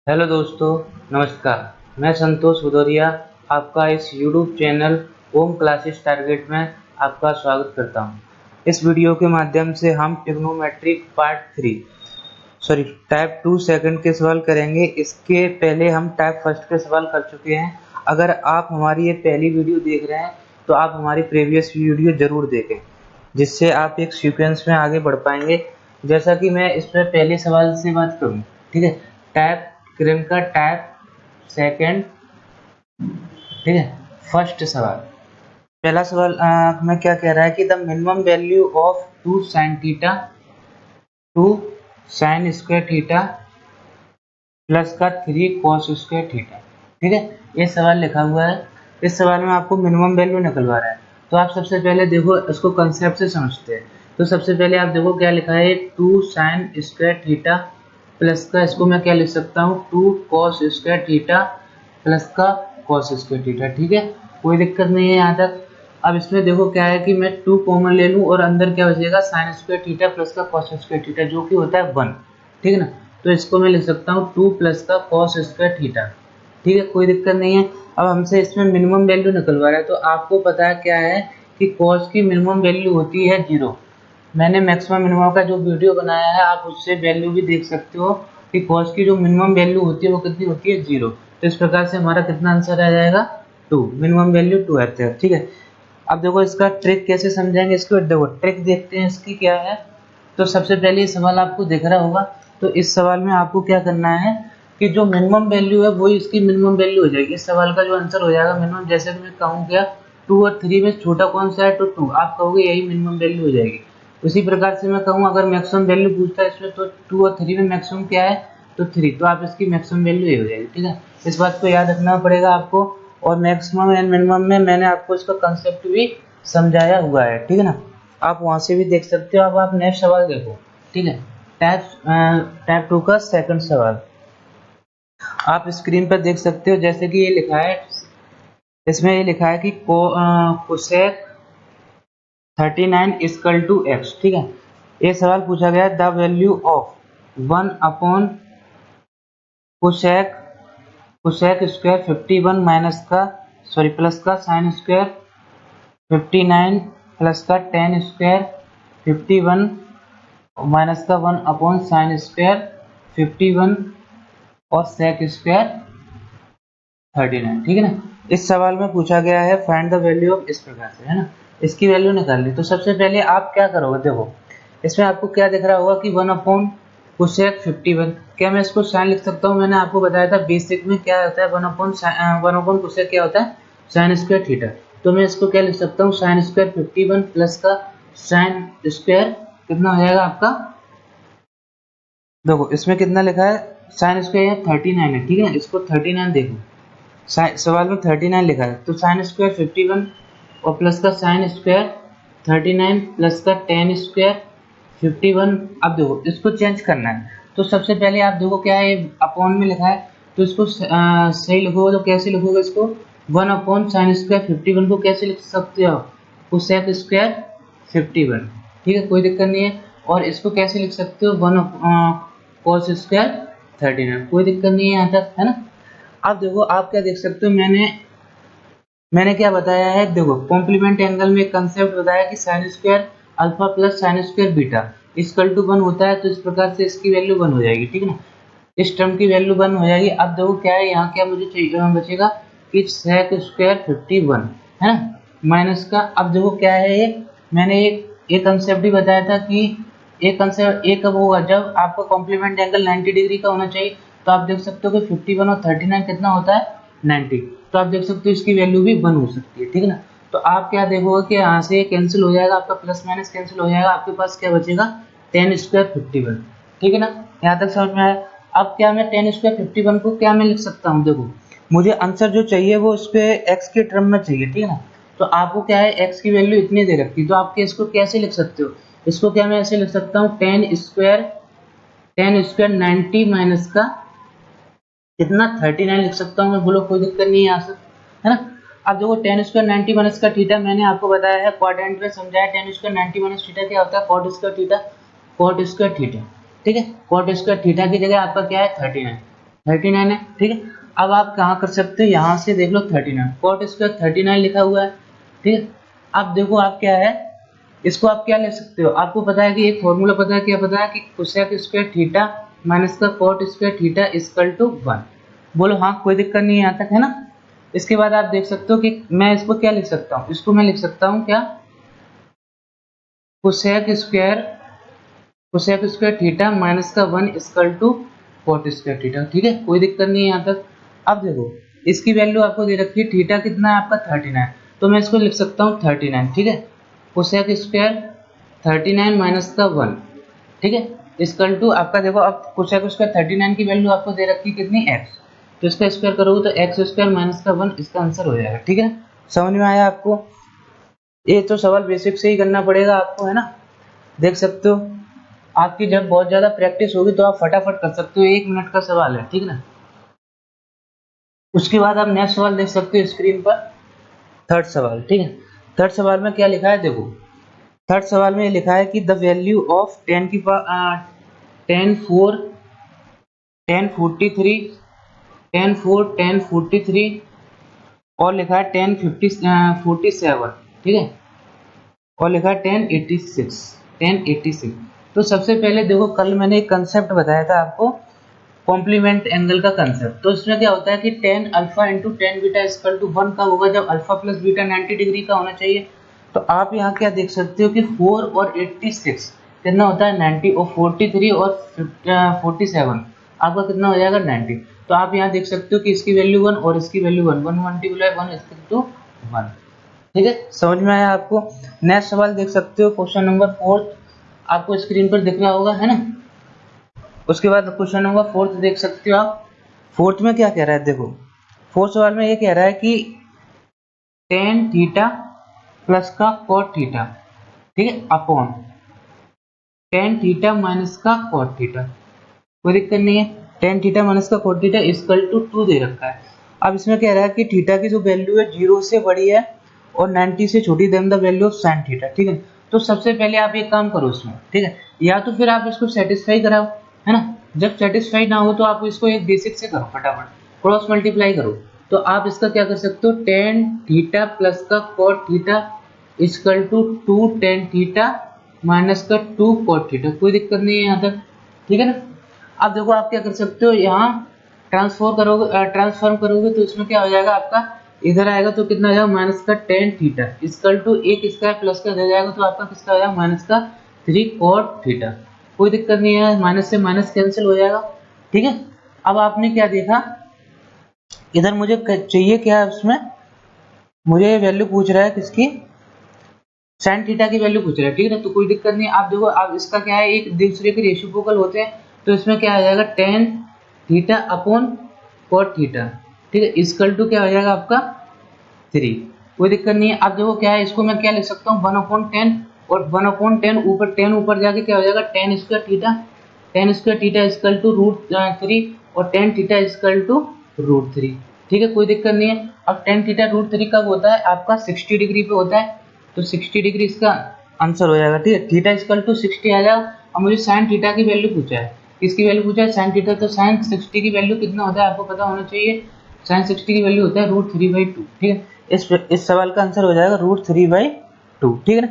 Hello दोस्तों, नमस्कार। मैं संतोष भदौरिया आपका इस यूट्यूब चैनल ओम क्लासेस टारगेट में आपका स्वागत करता हूं। इस वीडियो के माध्यम से हम ट्रिग्नोमेट्रिक टाइप 2 सेकंड के सवाल करेंगे। इसके पहले हम टाइप फर्स्ट के सवाल कर चुके हैं। अगर आप हमारी ये पहली वीडियो देख रहे हैं तो आप हमारी प्रीवियस वीडियो जरूर देखें, जिससे आप एक सीक्वेंस में आगे बढ़ पाएंगे। जैसा कि मैं इस पर पहले सवाल से बात करूँ, ठीक है। टाइप क्रेन का टाइप सेकंड, ठीक है। फर्स्ट सवाल, पहला सवाल में क्या कह रहा है कि the minimum value of 2 sin theta 2 sin square theta plus का 3 cos स्क्वायर थीटा, ठीक है। ये सवाल लिखा हुआ है। इस सवाल में आपको मिनिमम वैल्यू निकलवा रहा है। तो आप सबसे पहले देखो, इसको कंसेप्ट से समझते हैं। तो सबसे पहले आप देखो क्या लिखा है, 2 sin स्क्वायर थीटा प्लस का, इसको मैं क्या लिख सकता हूँ, 2 cos स्क्वायर थीटा प्लस का cos स्क्वायर थीटा, ठीक है। कोई दिक्कत नहीं है यहाँ तक। अब इसमें देखो क्या है कि मैं 2 कॉमन ले लूँ और अंदर क्या बचेगा, sin स्क्वायर थीटा प्लस का cos स्क्वायर थीटा, जो कि होता है 1, ठीक है ना। तो इसको मैं लिख सकता हूँ 2 प्लस का cos स्क्वायर थीटा, ठीक है। कोई दिक्कत नहीं है। अब हमसे इसमें मिनिमम वैल्यू निकलवा रहा है, तो आपको पता है क्या है कि cos की मिनिमम वैल्यू होती है 0। मैंने मैक्सिमम मिनिमम का जो वीडियो बनाया है, आप उससे वैल्यू भी देख सकते हो कि cos की जो मिनिमम वैल्यू होती है वो कितनी होती है, 0। तो इस प्रकार से हमारा कितना आंसर आ जाएगा, 2। मिनिमम वैल्यू 2 आते हैं, ठीक है। अब देखो इसका ट्रिक कैसे समझेंगे, इसको देखो ट्रिक देखते हैं इसकी क्या है। तो सबसे पहले ये सवाल आपको दिख रहा होगा। तो इस सवाल में आपको क्या करना है कि जो मिनिमम वैल्यू है वही इसकी मिनिमम वैल्यू हो जाएगी। इस सवाल का जो आंसर हो जाएगा मिनिमम, जैसे कि मैं कहूँ क्या, 2 और 3 में छोटा कौन सा है, तो 2, आप कहोगे यही मिनिमम वैल्यू हो जाएगी। उसी प्रकार से मैं कहूँ अगर मैक्सिमम वैल्यू पूछता है इसमें, तो 2 और 3 में मैक्सिमम क्या है, तो 3, तो आप इसकी मैक्सिमम वैल्यू ये हो जाएगी, ठीक है। इस बात को याद रखना पड़ेगा आपको। और मैक्सिमम एंड मिनिमम में मैंने आपको इसका कंसेप्ट भी समझाया हुआ है, ठीक है ना। आप वहां से भी देख सकते हो। अब आप नेक्स्ट सवाल देखो, ठीक है। टाइप 2 का सेकंड सवाल आप स्क्रीन पर देख सकते हो। जैसे कि ये लिखा है, इसमें ये लिखा है कि कोसेक 39 इक्वल टू एक्स, ठीक है। ये सवाल पूछा गया है, the value of 1 upon cosec cosec square 51 minus का प्लस का साइन स्क्वायर 59 प्लस का टेन स्क्वायर 51 माइनस का 1 अपॉन साइन स्क्वायर 51 और सेक स्क्वायर 39, ठीक है ना। इस सवाल में पूछा गया है फाइंड द वैल्यू ऑफ, इस प्रकार से, है ना। इसकी वैल्यू निकालनी। तो सबसे पहले आप क्या करोगे, देखो इसमें आपको क्या दिख रहा होगा कि 1 अपॉन कोसेक 51, क्या मैं इसको साइन लिख सकता हूँ। मैंने आपको बताया था बेसिक में क्या होता है, 1 अपॉन कोसेक क्या होता है, साइन स्क्वायर थीटा। तो मैं इसको क्या लिख सकता हूँ, साइन स्क्वायर 51 प्लस का साइन स्क्वायर कितना हो जाएगा आपका, देखो इसमें कितना लिखा है, साइन स्क्वायर 39 है, ठीक है। इसको 39 देखो, सवाल में 39 लिखा है, तो साइन स्क्वायर 51 और प्लस का साइन स्क्वायर 39 प्लस का टेन स्क्वायर 51। अब देखो इसको चेंज करना है। तो सबसे पहले आप देखो क्या है, अपॉन में लिखा है, तो इसको सही लिखोगे तो कैसे लिखोगे इसको, 1 अपॉन साइन स्क्वायर 51 को कैसे लिख सकते हो, कोसेक स्क्वायर 51, ठीक है। कोई दिक्कत नहीं है। और इसको कैसे लिख सकते हो, 1 कॉस स्क्वायर 39, कोई दिक्कत नहीं है यहाँ तक, है ना। अब देखो आप क्या देख सकते हो, मैंने क्या बताया है, देखो कॉम्प्लीमेंट एंगल में एक कंसेप्ट बताया कि sine square alpha plus sine square beta equal to 1 होता है। तो इस प्रकार से इसकी वैल्यू 1 हो जाएगी, ठीक है ना। इस टर्म की वैल्यू 1 हो जाएगी। अब देखो क्या है, यहाँ क्या मुझे चाहिए बचेगा कि सेक स्क्वायर 51, है ना, माइनस का। अब देखो क्या है, ये मैंने एक कंसेप्ट भी बताया था कि एक कंसेप्ट एक कब होगा, जब आपका कॉम्प्लीमेंट एंगल 90 डिग्री का होना चाहिए। तो आप देख सकते हो कि 51 और 39 कितना होता है, 90। तो आप देख सकते हो इसकी वैल्यू भी 1 हो सकती है, ठीक है ना। तो आप क्या देखोगे कि यहाँ से कैंसिल हो जाएगा, आपका प्लस माइनस कैंसिल हो जाएगा, आपके पास क्या बचेगा, टेन स्क्वायर 51, ठीक है ना। यहाँ तक समझ में आया। अब क्या मैं टेन स्क्वायर 51 को क्या मैं लिख सकता हूँ, देखो मुझे आंसर जो चाहिए वो उस पे एक्स के टर्म में चाहिए, ठीक है ना। तो आपको क्या है, एक्स की वैल्यू इतनी दे रखी, तो आप इसको कैसे लिख सकते हो, इसको क्या मैं ऐसे लिख सकता हूँ, टेन स्क्वायर 90 माइनस का कितना 39 लिख सकता हूँ मैं, बोलो कोई दिक्कत नहीं है यहाँ से, है ना। अब देखो टेन स्क्वायर 90 माइनस का थीटा मैंने आपको बताया है, क्वाड्रेंट में समझाया, टेन स्क्वायर 90 माइनस थीटा क्या होता है, कॉट स्क्वायर थीटा, ठीक है। कॉट स्क्वायर थीटा की जगह आपका क्या है 39, 39 है, ठीक है। अब आप कहाँ कर सकते हो, यहाँ से देख लो 39, कॉट स्क्वायर 39 लिखा हुआ है, ठीक है। अब देखो आप क्या है, इसको आप क्या ले सकते हो, आपको पता है कि एक फॉर्मूला पता है, क्या पता है कि कोसेक स्क्वायर थीटा माइनस का cot square theta equal to 1। बोलो हाँ, कोई दिक्कत नहीं है यहाँ तक, है ना। इसके बाद आप देख सकते हो कि मैं इसको क्या लिख सकता हूँ, इसको मैं लिख सकता हूँ क्या, कोसेक स्क्वायर थीटा माइनस का 1 equal to cot square theta, ठीक है, कोई दिक्कत नहीं है यहाँ तक। अब देखो इसकी वैल्यू आपको दे रखी है, थीटा कितना है आपका 39, तो मैं इसको लिख सकता हूँ 39, ठीक है। कोसेक स्क्वायर 39 माइनस का 1, ठीक है, इक्वल टू आपका देखो, अब कोसेक स्क्वायर 39 की वैल्यू आपको दे रखी है कितनी, x, तो इसका स्क्वायर करोगे तो x स्क्वायर माइनस का 1, इसका आंसर हो जाएगा, ठीक है। समझ में आया आपको, ये तो सवाल बेसिक से ही करना पड़ेगा आपको, है ना। देख सकते हो आपकी जब बहुत ज्यादा प्रैक्टिस होगी तो आप फटाफट कर सकते हो, 1 मिनट का सवाल है, ठीक है ना। उसके बाद आप नेक्स्ट सवाल देख सकते हो स्क्रीन पर, थर्ड सवाल, ठीक है। थर्ड सवाल में क्या लिखा है देखो, थर्ड सवाल में ये लिखा है कि द वैल्यू ऑफ 10 की 10 4 1043 10 4 10 43 और लिखा है 10 47, ठीक है, और लिखा है 10 86। तो सबसे पहले देखो, कल मैंने एक कंसेप्ट बताया था आपको, कॉम्प्लीमेंट एंगल का कंसेप्ट। तो इसमें क्या होता है कि 10 alpha into 10 beta equal to 1 कब होगा, जब अल्फा प्लस बीटा 90 डिग्री का होना चाहिए। तो आप यहाँ क्या देख सकते हो कि 4 और 86 कितना होता है 90, और 43 और 47 आपका कितना हो जाएगा 90। तो आप यहाँ देख सकते हो कि इसकी वैल्यू 1 और इसकी वैल्यू 1, 1 मल्टीप्लाई 1 इक्वल टू 1, ठीक है। समझ में आया आपको। नेक्स्ट सवाल देख सकते हो, क्वेश्चन नंबर 4 आपको स्क्रीन पर दिख रहा होगा, है ना। उसके बाद क्वेश्चन नंबर 4 देख सकते हो आप। फोर्थ में क्या कह रहा है देखो, फोर्थ सवाल में ये कह रहा है कि tan थीटा प्लस का cot थीटा, ठीक है, अपॉन tan थीटा माइनस का cot थीटा, कोई दिक्कत नहीं है। tan थीटा माइनस का cot थीटा इक्वल टू 2 दे रखा है। अब इसमें कह रहा है कि थीटा की जो वैल्यू है 0 से बड़ी है और 90 से छोटी than the value of sin theta, ठीक है। तो सबसे पहले आप एक काम करो इसमें, ठीक है, या तो फिर आप इसको सेटिस्फाई कराओ, है ना। जब सेटिस्फाई ना हो तो आप इसको एक बेसिक से करो, फटाफट क्रॉस मल्टीप्लाई करो। तो आप इसका क्या कर सकते हो, tan थीटा प्लस का cot theta equal to 2 tan theta minus का 2 cot थीटा, कोई दिक्कत नहीं है यहाँ तक, ठीक है ना। अब देखो आप क्या कर सकते हो, यहाँ ट्रांसफॉर्म करोगे तो इसमें क्या हो जाएगा आपका, इधर आएगा तो कितना आ जाएगा माइनस का tan थीटा इक्वल टू एक स्क्वायर प्लस का दे जाएगा, तो आपका किसका हो जाएगा माइनस का 3 cot थीटा, कोई दिक्कत नहीं है, माइनस से माइनस कैंसिल हो जाएगा, ठीक है। अब आपने क्या देखा, इधर मुझे चाहिए क्या है, उसमें मुझे वैल्यू पूछ रहा है किसकी, साइन थीटा की वैल्यू पूछ रहा है, ठीक है। तो कोई दिक्कत नहीं, आप देखो अब इसका क्या है, एक दूसरे के रेसिप्रोकल होते हैं, तो इसमें क्या आ जाएगा tan theta upon cot theta, ठीक है, इक्वल टू क्या हो जाएगा आपका 3, कोई दिक्कत नहीं है। अब देखो क्या है, इसको मैं क्या लिख सकता हूँ 1/10, और 1/10 ऊपर 10 ऊपर जाके क्या हो जाएगा tan square theta equal to √3 और tan थीटा इक्वल टू √3, ठीक है, कोई दिक्कत नहीं है। अब tan थीटा √3 कब होता है आपका 60 डिग्री पे होता है, तो 60 डिग्री इसका आंसर हो जाएगा, ठीक है। थीटा इक्वल टू 60 आ जाएगा। अब मुझे साइन थीटा की वैल्यू पूछा है, किसकी वैल्यू पूछा है, साइन थीटा, तो साइन 60 की वैल्यू कितना होता है आपको पता होना चाहिए, साइन 60 की वैल्यू होता है √3/2, ठीक है। इस सवाल का आंसर हो जाएगा √3/2, ठीक है ना।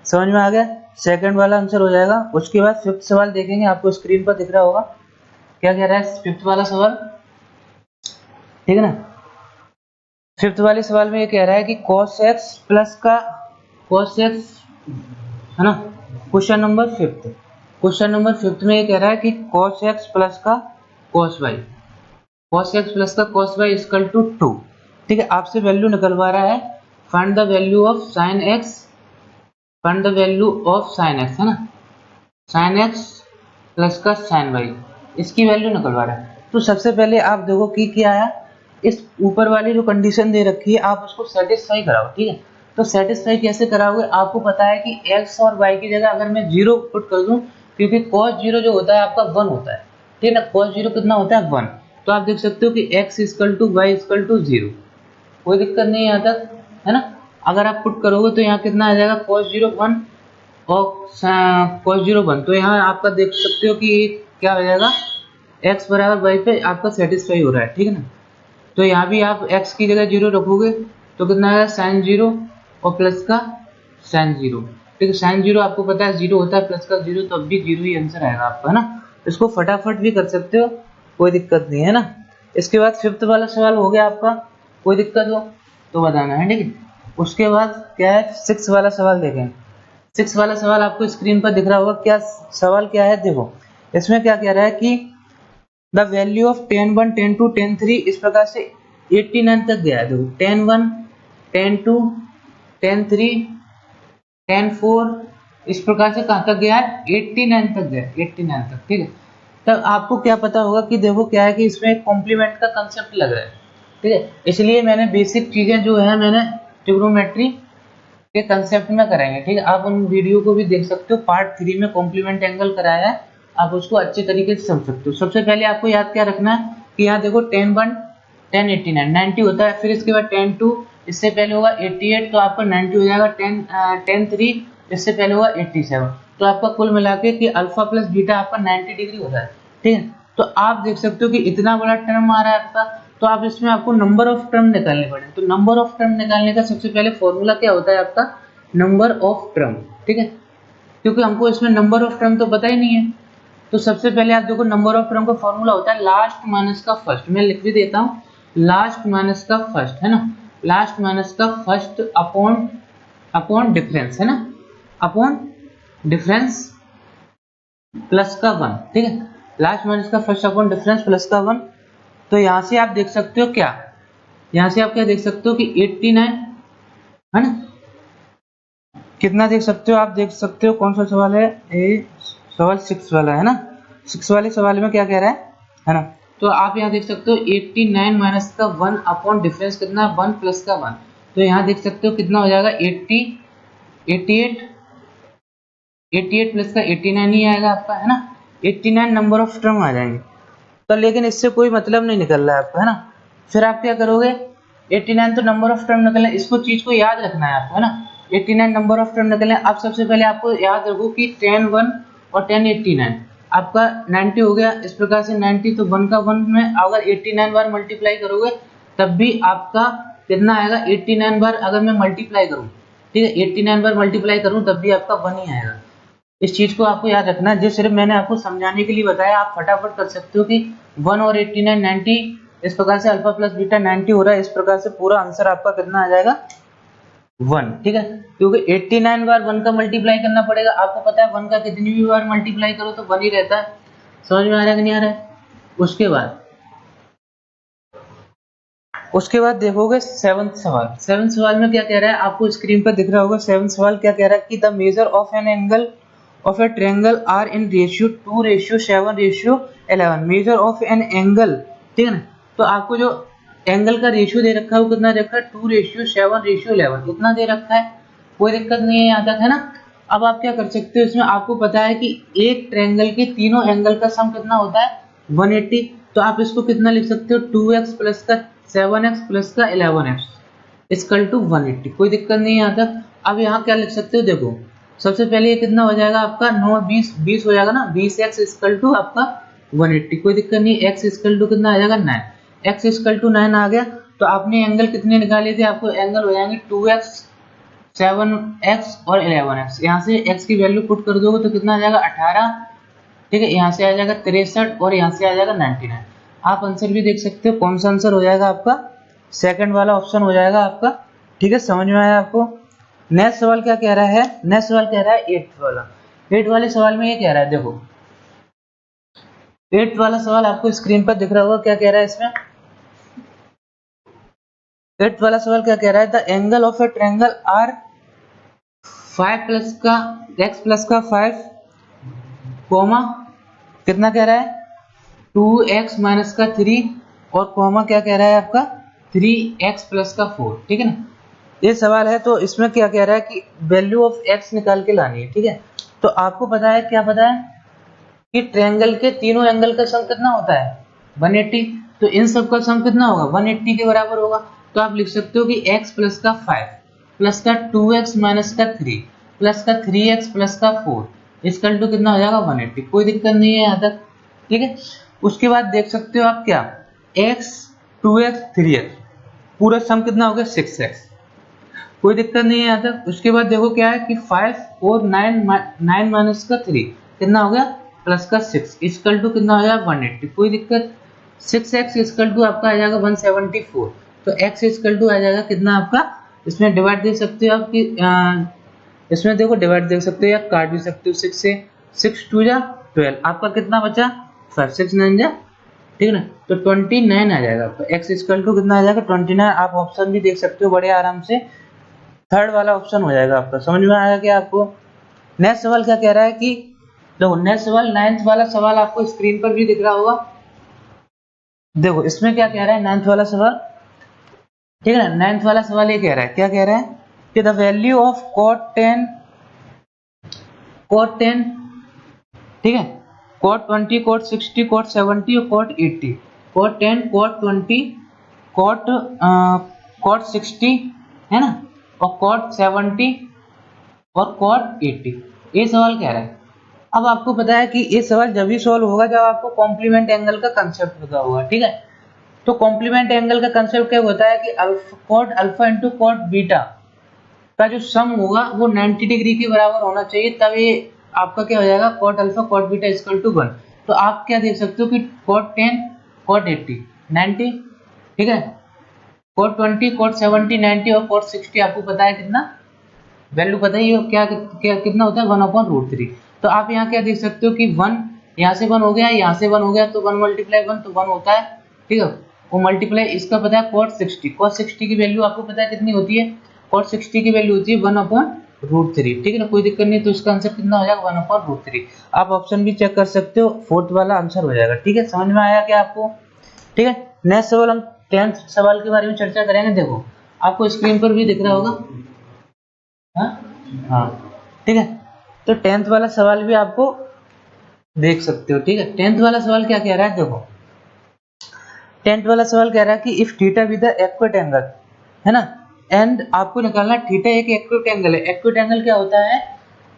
समझ में आ गया, सेकंड वाला आंसर हो जाएगा। उसके बाद फिफ्थ सवाल देखेंगे, आपको स्क्रीन पर दिख रहा होगा क्या कह रहा है फिफ्थ वाला सवाल, ठीक है ना। फिफ्थ वाले सवाल में ये कह रहा है कि cos x प्लस का cos x, है ना। क्वेश्चन नंबर फिफ्थ में ये कह रहा है कि cos x प्लस का cos y इक्वल टू 2, ठीक है। आपसे वैल्यू निकलवा रहा है, find the value of sin x, है ना, sin x प्लस का sin y, इसकी वैल्यू निकलवा रहा है। तो सबसे पहले आप देखो कि क्या आया, इस ऊपर वाली जो कंडीशन दे रखी है आप उसको सेटिस्फाई कराओ, ठीक है। तो सेटिस्फाई कैसे कराओगे, आपको पता है कि x और y की जगह अगर मैं 0 पुट कर दूं, क्योंकि cos 0 जो होता है आपका 1 होता है, ठीक है ना, cos 0 कितना होता है 1, तो आप देख सकते हो कि x equal to y equal to 0, कोई दिक्कत नहीं है यहाँ तक, है ना। अगर आप पुट करोगे तो यहाँ कितना आ जाएगा cos 0 1 और cos 0 1, तो यहाँ आपका देख सकते हो कि क्या हो जाएगा x बराबर वाई पे आपका सेटिस्फाई हो रहा है, ठीक है ना। तो यहाँ भी आप x की जगह 0 रखोगे तो कितना आएगा साइन 0 और प्लस का साइन 0, ठीक है। साइन 0 आपको पता है 0 होता है, प्लस का 0 तो अब भी 0 ही आंसर आएगा आपका, है ना। इसको फटाफट भी कर सकते हो, कोई दिक्कत नहीं है ना। इसके बाद फिफ्थ वाला सवाल हो गया आपका, कोई दिक्कत हो तो बताना है, ठीक है। उसके बाद क्या है, सिक्स वाला सवाल देखें। सिक्स वाला सवाल आपको स्क्रीन पर दिख रहा होगा, क्या सवाल क्या है देखो। इसमें क्या कह रहा है कि द वैल्यू ऑफ 10 1 10 2 10 3 इस प्रकार से 89 तक गया है। देखो 10 1 10 2 10 3 10 4 इस प्रकार से कहाँ तक गया है, 89 तक गया, 89 तक, ठीक है। तब आपको क्या पता होगा कि देखो क्या है कि इसमें एक कॉम्प्लीमेंट का कंसेप्ट लग रहा है, ठीक है। इसलिए मैंने बेसिक चीजें जो है मैंने ट्रिग्नोमेट्री के कंसेप्ट में कराएंगे, ठीक है। आप उन वीडियो को भी देख सकते हो, पार्ट 3 में कॉम्प्लीमेंट एंगल कराया है, आप उसको अच्छे तरीके से समझ सकते हो। सबसे पहले आपको याद क्या रखना है कि यहाँ देखो 10 1 10 89 90 होता है, फिर इसके बाद 10 2 इससे पहले होगा 88 तो आपका 90 हो जाएगा, 10 3 इससे पहले होगा 87 तो आपका कुल मिला के कि अल्फा प्लस बीटा आपका 90 डिग्री होता है, ठीक है। तो आप देख सकते हो कि इतना बड़ा टर्म आ रहा है आपका, तो आप इसमें आपको नंबर ऑफ टर्म निकालने पड़े। तो नंबर ऑफ टर्म निकालने का सबसे पहले फॉर्मूला क्या होता है आपका, नंबर ऑफ टर्म, ठीक है। क्योंकि हमको इसमें नंबर ऑफ टर्म तो पता ही नहीं है, तो सबसे पहले आप देखो नंबर ऑफ टर्म का फॉर्मूला होता है लास्ट माइनस का फर्स्ट। मैं लिख भी देता हूँ, लास्ट माइनस का फर्स्ट, है ना, लास्ट माइनस का फर्स्ट अपॉन अपॉन डिफरेंस, है ना, अपॉन डिफरेंस प्लस का 1, ठीक है। लास्ट माइनस का फर्स्ट अपॉन डिफरेंस प्लस का 1। तो यहाँ से आप देख सकते हो क्या, यहाँ से आप क्या देख सकते हो कि 89, है ना, कितना देख सकते हो, आप देख सकते हो कौन सा सवाल है, ये सवाल 6 वाला है ना। 6 वाले सवाल में क्या कह रहा है ना। तो आप यहाँ देख सकते हो 89 माइनस का 1 अपॉन डिफरेंस कितना, 1 प्लस का 1। तो यहाँ देख सकते हो कितना हो जाएगा 88 प्लस का 89 ही आएगा आपका, है ना। 89 नंबर ऑफ टर्म आ जाएंगे। तो लेकिन इससे कोई मतलब नहीं निकल रहा है आपका, है ना। फिर आप क्या करोगे, 89 तो नंबर ऑफ टर्म निकलना, इसको चीज को याद रखना है आपको, है ना। 89 नंबर ऑफ टर्म निकलना। अब सबसे पहले आपको याद रखो कि 10 1 और 10 89 आपका 90 हो गया। इस प्रकार से 90 तो 1 का 1 में अगर 89 बार मल्टीप्लाई करोगे तब भी आपका कितना आएगा, 89 बार अगर मैं मल्टीप्लाई करूँ, ठीक है, 89 बार मल्टीप्लाई करूँ तब भी आपका 1 ही आएगा। इस चीज को आपको याद रखना है, जो सिर्फ मैंने आपको समझाने के लिए बताया, आप फटाफट कर सकते हो कि 1 और 89 90 इस प्रकार से अल्फा प्लस बीटा 90 हो रहा है। इस प्रकार से पूरा आंसर आपका कितना आ जाएगा, 1, ठीक है। क्योंकि 89 बार 1 का मल्टीप्लाई करना पड़ेगा, आपको पता है 1 का कितनी भी बार मल्टीप्लाई करो तो 1 ही रहता है। समझ में आ रहा है कि नहीं आ रहा है। उसके बाद देखोगे सेवंथ सवाल। सेवंथ सवाल में क्या कह रहा है, आपको स्क्रीन पर दिख रहा होगा। सेवंथ सवाल क्या कह रहा है कि the measure of an angle of a triangle are in ratio 2:7:11। Measure of an angle, ठीक है ना। तो आपको जो एंगल का रेशियो दे रखा है वो कितना दे रखा है, 2:7:11 इतना दे रखा है। कोई दिक्कत नहीं है यहाँ तक, है ना। अब आप क्या कर सकते हो, इसमें आपको पता है कि एक ट्रायंगल के तीनों एंगल का सम कितना होता है, 180। तो आप इसको कितना लिख सकते हो, 2x प्लस का 7x प्लस का 11x इक्वल टू 180। कोई दिक्कत नहीं है यहाँ तक। अब यहाँ क्या लिख सकते हो, देखो सबसे पहले ये कितना हो जाएगा आपका 9 20 हो जाएगा ना, 20x इक्वल टू आपका 180। कोई दिक्कत नहीं, x इक्वल टू कितना आ जाएगा 9, x इक्वल टू 9 आ गया। तो आपने एंगल कितने निकाले थे, आपको एंगल हो जाएंगे 2x 7x और 11x। यहाँ से x की वैल्यू पुट कर दोगे तो कितना आ जाएगा 18, ठीक है। यहाँ से आ जाएगा 63 और यहाँ से आ जाएगा 99। आप आंसर भी देख सकते हो, कौन सा आंसर हो जाएगा आपका, सेकंड वाला ऑप्शन हो जाएगा आपका, ठीक है। समझ में आया आपको। नेक्स्ट सवाल क्या कह रहा है, नेक्स्ट सवाल कह रहा है 8th वाला। 8th वाले सवाल में ये कह रहा है, देखो 8th वाला सवाल आपको स्क्रीन पर दिख रहा होगा। क्या कह रहा है इसमें, 8th वाला सवाल क्या कह रहा है, the angle of a triangle are 5 plus का x प्लस का 5 कोमा कितना कह रहा है 2x माइनस का 3 और कोमा क्या कह रहा है आपका 3x प्लस का 4, ठीक है ना। ये सवाल है, तो इसमें क्या कह रहा है कि वैल्यू ऑफ x निकाल के लानी है, ठीक है। तो आपको पता है, क्या पता है कि ट्रायंगल के तीनों एंगल का सम कितना होता है 180। तो इन सब का सम कितना होगा 180 के बराबर होगा। तो आप लिख सकते हो कि x प्लस का 5 प्लस का 2x माइनस का 3 प्लस का 3x प्लस का 4 इक्वल टू कितना हो जाएगा 180। कोई दिक्कत नहीं है यहाँ तक, ठीक है। उसके बाद देख सकते हो आप क्या x 2x 3x पूरा सम कितना हो गया 6x, कोई दिक्कत नहीं है यहाँ तक। उसके बाद देखो क्या है कि 5 और 9 माइनस का 3 कितना हो गया प्लस का 6 इक्वल टू कितना हो जाएगा 180, कोई दिक्कत। 6x इक्वल टू आपका आ जाएगा 174, तो x इक्वल टू आ जाएगा कितना आपका, इसमें डिवाइड दे सकते हो आपकी इसमें देखो डिवाइड देख सकते हो या काट भी सकते हो 6 से, 6 2 जा 12, आपका कितना बचा 5, 6 9 जा, ठीक है ना, तो 29 आ जाएगा आपका। x इक्वल टू कितना आ जाएगा 29। आप ऑप्शन भी देख सकते हो बड़े आराम से, थर्ड वाला ऑप्शन हो जाएगा आपका। समझ में आया क्या आपको? नेक्स्ट सवाल क्या कह रहा है कि देखो नेक्स्ट सवाल 9th वाला सवाल आपको स्क्रीन पर भी दिख रहा होगा। देखो इसमें क्या कह रहा है 9th वाला सवाल, ठीक है ना। 9th वाला सवाल ये कह रहा है, क्या कह रहा है कि द वैल्यू ऑफ cot 10 ठीक है, cot 20 cot 60 cot 70 और cot 80, cot 10 cot 20 cot 60 है ना, और cot 70 और cot 80, ये सवाल कह रहा है। अब आपको पता है कि ये सवाल जब भी सॉल्व होगा जब आपको कॉम्प्लीमेंट एंगल का कंसेप्ट पता होगा, ठीक है। तो कॉम्प्लीमेंट एंगल का कंसेप्ट क्या होता है कि cot alpha into cot beta का जो सम होगा वो 90 डिग्री के बराबर होना चाहिए, तब ये आपका क्या हो जाएगा cot alpha cot beta equal to 1। तो आप क्या देख सकते हो कि cot 10 cot 80 90, ठीक है, cot 20 cot 70 90 और cot 60 आपको पता है कितना वैल्यू पता ही हो क्या, कितना होता है 1/√3। तो आप यहाँ क्या देख सकते हो कि 1 यहाँ से 1 हो गया, यहाँ से 1 हो गया, तो 1 मल्टीप्लाई 1 तो 1 होता है, ठीक है, वो मल्टीप्लाई इसका पता है cot 60 की वैल्यू आपको पता है कितनी होती है, cot 60 की वैल्यू होती है 1/√3, ठीक है ना, कोई दिक्कत नहीं। तो इसका आंसर कितना हो जाएगा 1/√3। आप ऑप्शन भी चेक कर सकते हो, फोर्थ वाला आंसर हो जाएगा, ठीक है। समझ में आया क्या आपको? ठीक है, नेक्स्ट सवाल हम 10th सवाल के बारे में चर्चा करेंगे। देखो आपको स्क्रीन पर भी दिख रहा होगा, हाँ ठीक है, तो 10th वाला सवाल भी आपको देख सकते हो, ठीक है। 10th वाला सवाल क्या कह रहा है, देखो 10th वाला सवाल कह रहा है कि if theta with acute angle है ना, एंड आपको निकालना थीटा एक एक्यूट एंगल है। एक्यूट एंगल क्या होता है,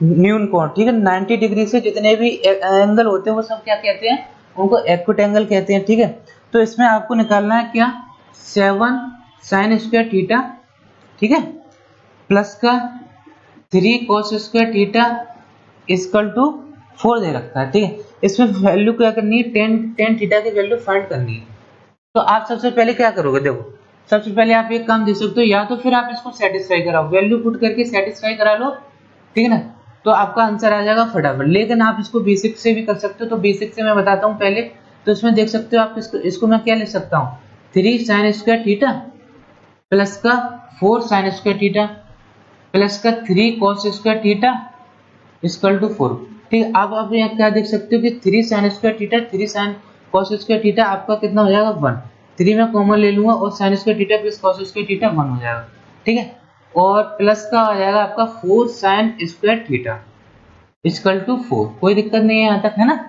न्यून कोण, ठीक है, 90 डिग्री से जितने भी एंगल होते हैं वो सब क्या कहते हैं, उनको एक्यूट एंगल कहते हैं, ठीक है। तो इसमें आपको निकालना है क्या 7 sin स्क्वायर थीटा, ठीक है, प्लस का 3 cos square theta equal to 4 दे रखा है, ठीक है। इसमें वैल्यू क्या करनी है, tan थीटा की वैल्यू फाइंड करनी है। तो आप सबसे पहले क्या करोगे, देखो सबसे पहले आप एक काम दे सकते हो, या तो फिर आप इसको सेटिस्फाई कराओ, वैल्यू पुट करके सेटिस्फाई करा लो, ठीक है ना, तो आपका आंसर आ जाएगा फटाफट। लेकिन आप इसको बेसिक से भी कर सकते हो, तो बेसिक से मैं बताता हूँ पहले। तो इसमें देख सकते हो आप इसको मैं क्या लिख सकता हूँ 3 sin स्क्वायर थीटा प्लस का 4 sin स्क्वायर थीटा प्लस का 3 cos square theta equal to 4, ठीक है। अब आप यहाँ क्या देख सकते हो कि 3 sin square theta 3 sin cos square theta आपका कितना हो जाएगा 1, 3 में कॉमन ले लूंगा और sin square theta plus cos square theta 1 हो जाएगा, ठीक है। और प्लस का आ जाएगा आपका 4 sin square theta equal to 4, कोई दिक्कत नहीं है यहाँ तक, है ना।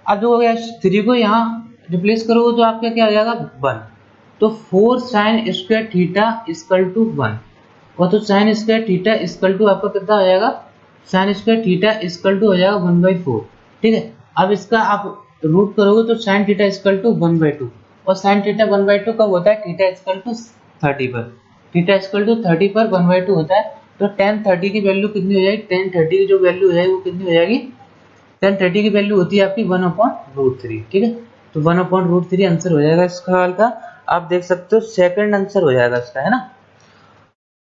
अब जो हो गया 3 को यहाँ रिप्लेस करोगे तो आपका क्या आ जाएगा 1, तो 4 sin square theta equal to 1, और तो sin square theta equal to आपका कितना हो जाएगा, sin square theta equal to हो जाएगा 1/4, ठीक है। अब इसका आप रूट करोगे तो sin थीटा इक्वल टू 1/2, और sin थीटा 1/2 कब होता है, थीटा इक्वल टू 30 पर, थीटा इक्वल टू 30 पर 1/2 होता है। तो tan 30 की वैल्यू कितनी हो जाएगी, tan 30 की जो वैल्यू हो जाएगी वो कितनी हो जाएगी, tan 30 की वैल्यू होती है आपकी 1/√3, ठीक है। तो 1/√3 आंसर हो जाएगा इस सवाल का। आप देख सकते हो सेकंड आंसर हो जाएगा इसका, है ना,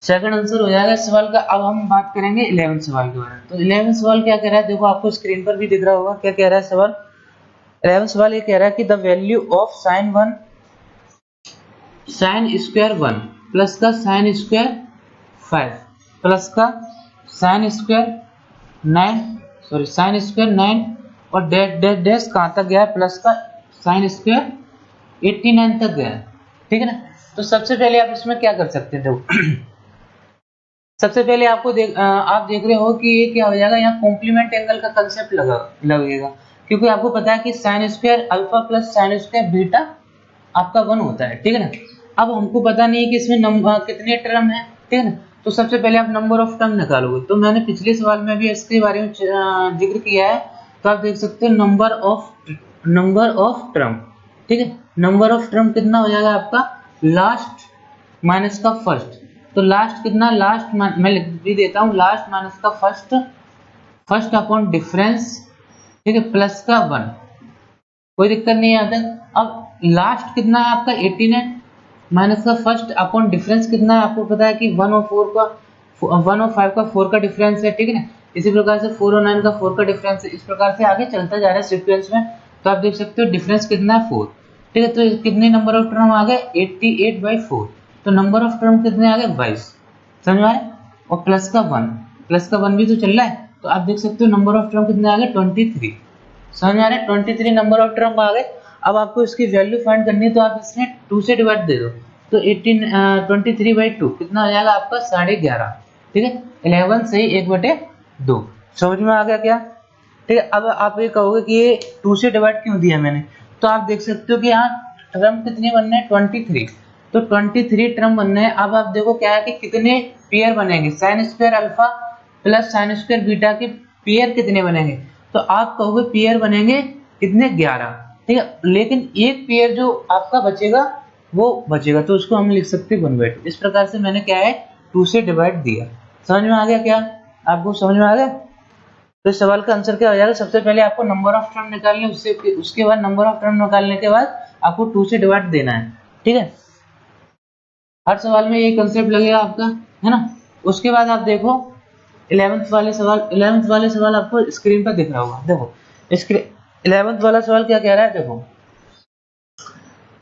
सेकंड आंसर हो जाएगा इस सवाल का। अब हम बात करेंगे 11 सवाल के बारे में। तो 11 सवाल क्या कह रहा है, देखो आपको स्क्रीन पर भी दिख रहा होगा क्या कह रहा है सवाल। 11 सवाल ये कह रहा है कि the value of sin square 1 plus का sin स्क्वायर 5 प्लस का sin स्क्वायर 9 और डैश कहाँ तक गया है, प्लस का sin स्क्वायर 89 तक गया है, ठीक है ना। तो सबसे पहले आप इसमें क्या कर सकते हैं, देखो सबसे पहले आपको आप देख रहे हो कि ये क्या हो जाएगा, यहाँ कॉम्प्लीमेंट एंगल का कंसेप्ट लगेगा, क्योंकि आपको पता है कि sin square alpha plus sin square beta आपका 1 होता है, ठीक है ना। अब हमको पता नहीं है कि इसमें कितने टर्म है, ठीक है ना। तो सबसे पहले आप नंबर ऑफ टर्म निकालोगे, तो मैंने पिछले सवाल में भी इसके बारे में जिक्र किया है। तो आप देख सकते हो number of number of term, ठीक है। नंबर ऑफ टर्म कितना हो जाएगा आपका, लास्ट माइनस का फर्स्ट। तो लास्ट कितना, लास्ट मैं लिख भी देता हूँ, लास्ट माइनस का फर्स्ट, फर्स्ट अपॉन डिफरेंस, ठीक है, प्लस का 1, कोई दिक्कत नहीं आता। अब लास्ट कितना है आपका 18 है, माइनस का फर्स्ट अपॉन डिफरेंस कितना है, आपको पता है कि 1 और 4 का 1 और 5 का 4 का डिफरेंस है, ठीक है ना। इसी प्रकार से 4 और 9 का 4 का डिफरेंस है, इस प्रकार से आगे चलता जा रहा है सीक्वेंस में। तो आप देख सकते हो डिफरेंस कितना है 4, ठीक है। तो कितने नंबर ऑफ टर्म आ गए 88/4, तो नंबर ऑफ टर्म कितने आ गए 22, समझ में आए। और प्लस का 1, प्लस का 1 भी तो चल रहा है, तो आप देख सकते हो नंबर ऑफ टर्म कितने आ गए 23, समझ में आ रहा है। 23 नंबर ऑफ टर्म आ गए। अब आपको इसकी वैल्यू फाइंड करनी है, तो आप इसमें 2 से डिवाइड दे दो, तो 23/2 कितना हो जाएगा आपका 11.5, ठीक है। 11 से 1/2, समझ में आ गया क्या, ठीक है। अब आप ये कहोगे कि ये 2 से डिवाइड क्यों दिया मैंने, तो आप देख सकते हो कि यहाँ टर्म कितने बनने हैं 23, तो 23 टर्म बनने हैं। अब आप देखो क्या है कि कितने पेयर बनेंगे, sign square alpha plus sine square beta के पेयर कितने बनेंगे, तो आप कहोगे पेयर बनेंगे कितने 11, ठीक है। लेकिन एक पेयर जो आपका बचेगा वो बचेगा, तो उसको हम लिख सकते हैं 1/2। इस प्रकार से मैंने क्या है 2 से डिवाइड दिया, समझ में आ गया क्या, आपको समझ में आ गया। तो इस सवाल का आंसर क्या हो जाएगा, सबसे पहले आपको नंबर ऑफ टर्म निकालने, उसके बाद नंबर ऑफ टर्म निकालने के बाद आपको 2 से डिवाइड देना है, ठीक है। हर सवाल में ये कंसेप्ट लगेगा आपका, है ना। उसके बाद आप देखो 11th वाले सवाल आपको स्क्रीन पर दिख रहा होगा, देखो 11th वाला सवाल क्या कह रहा है, देखो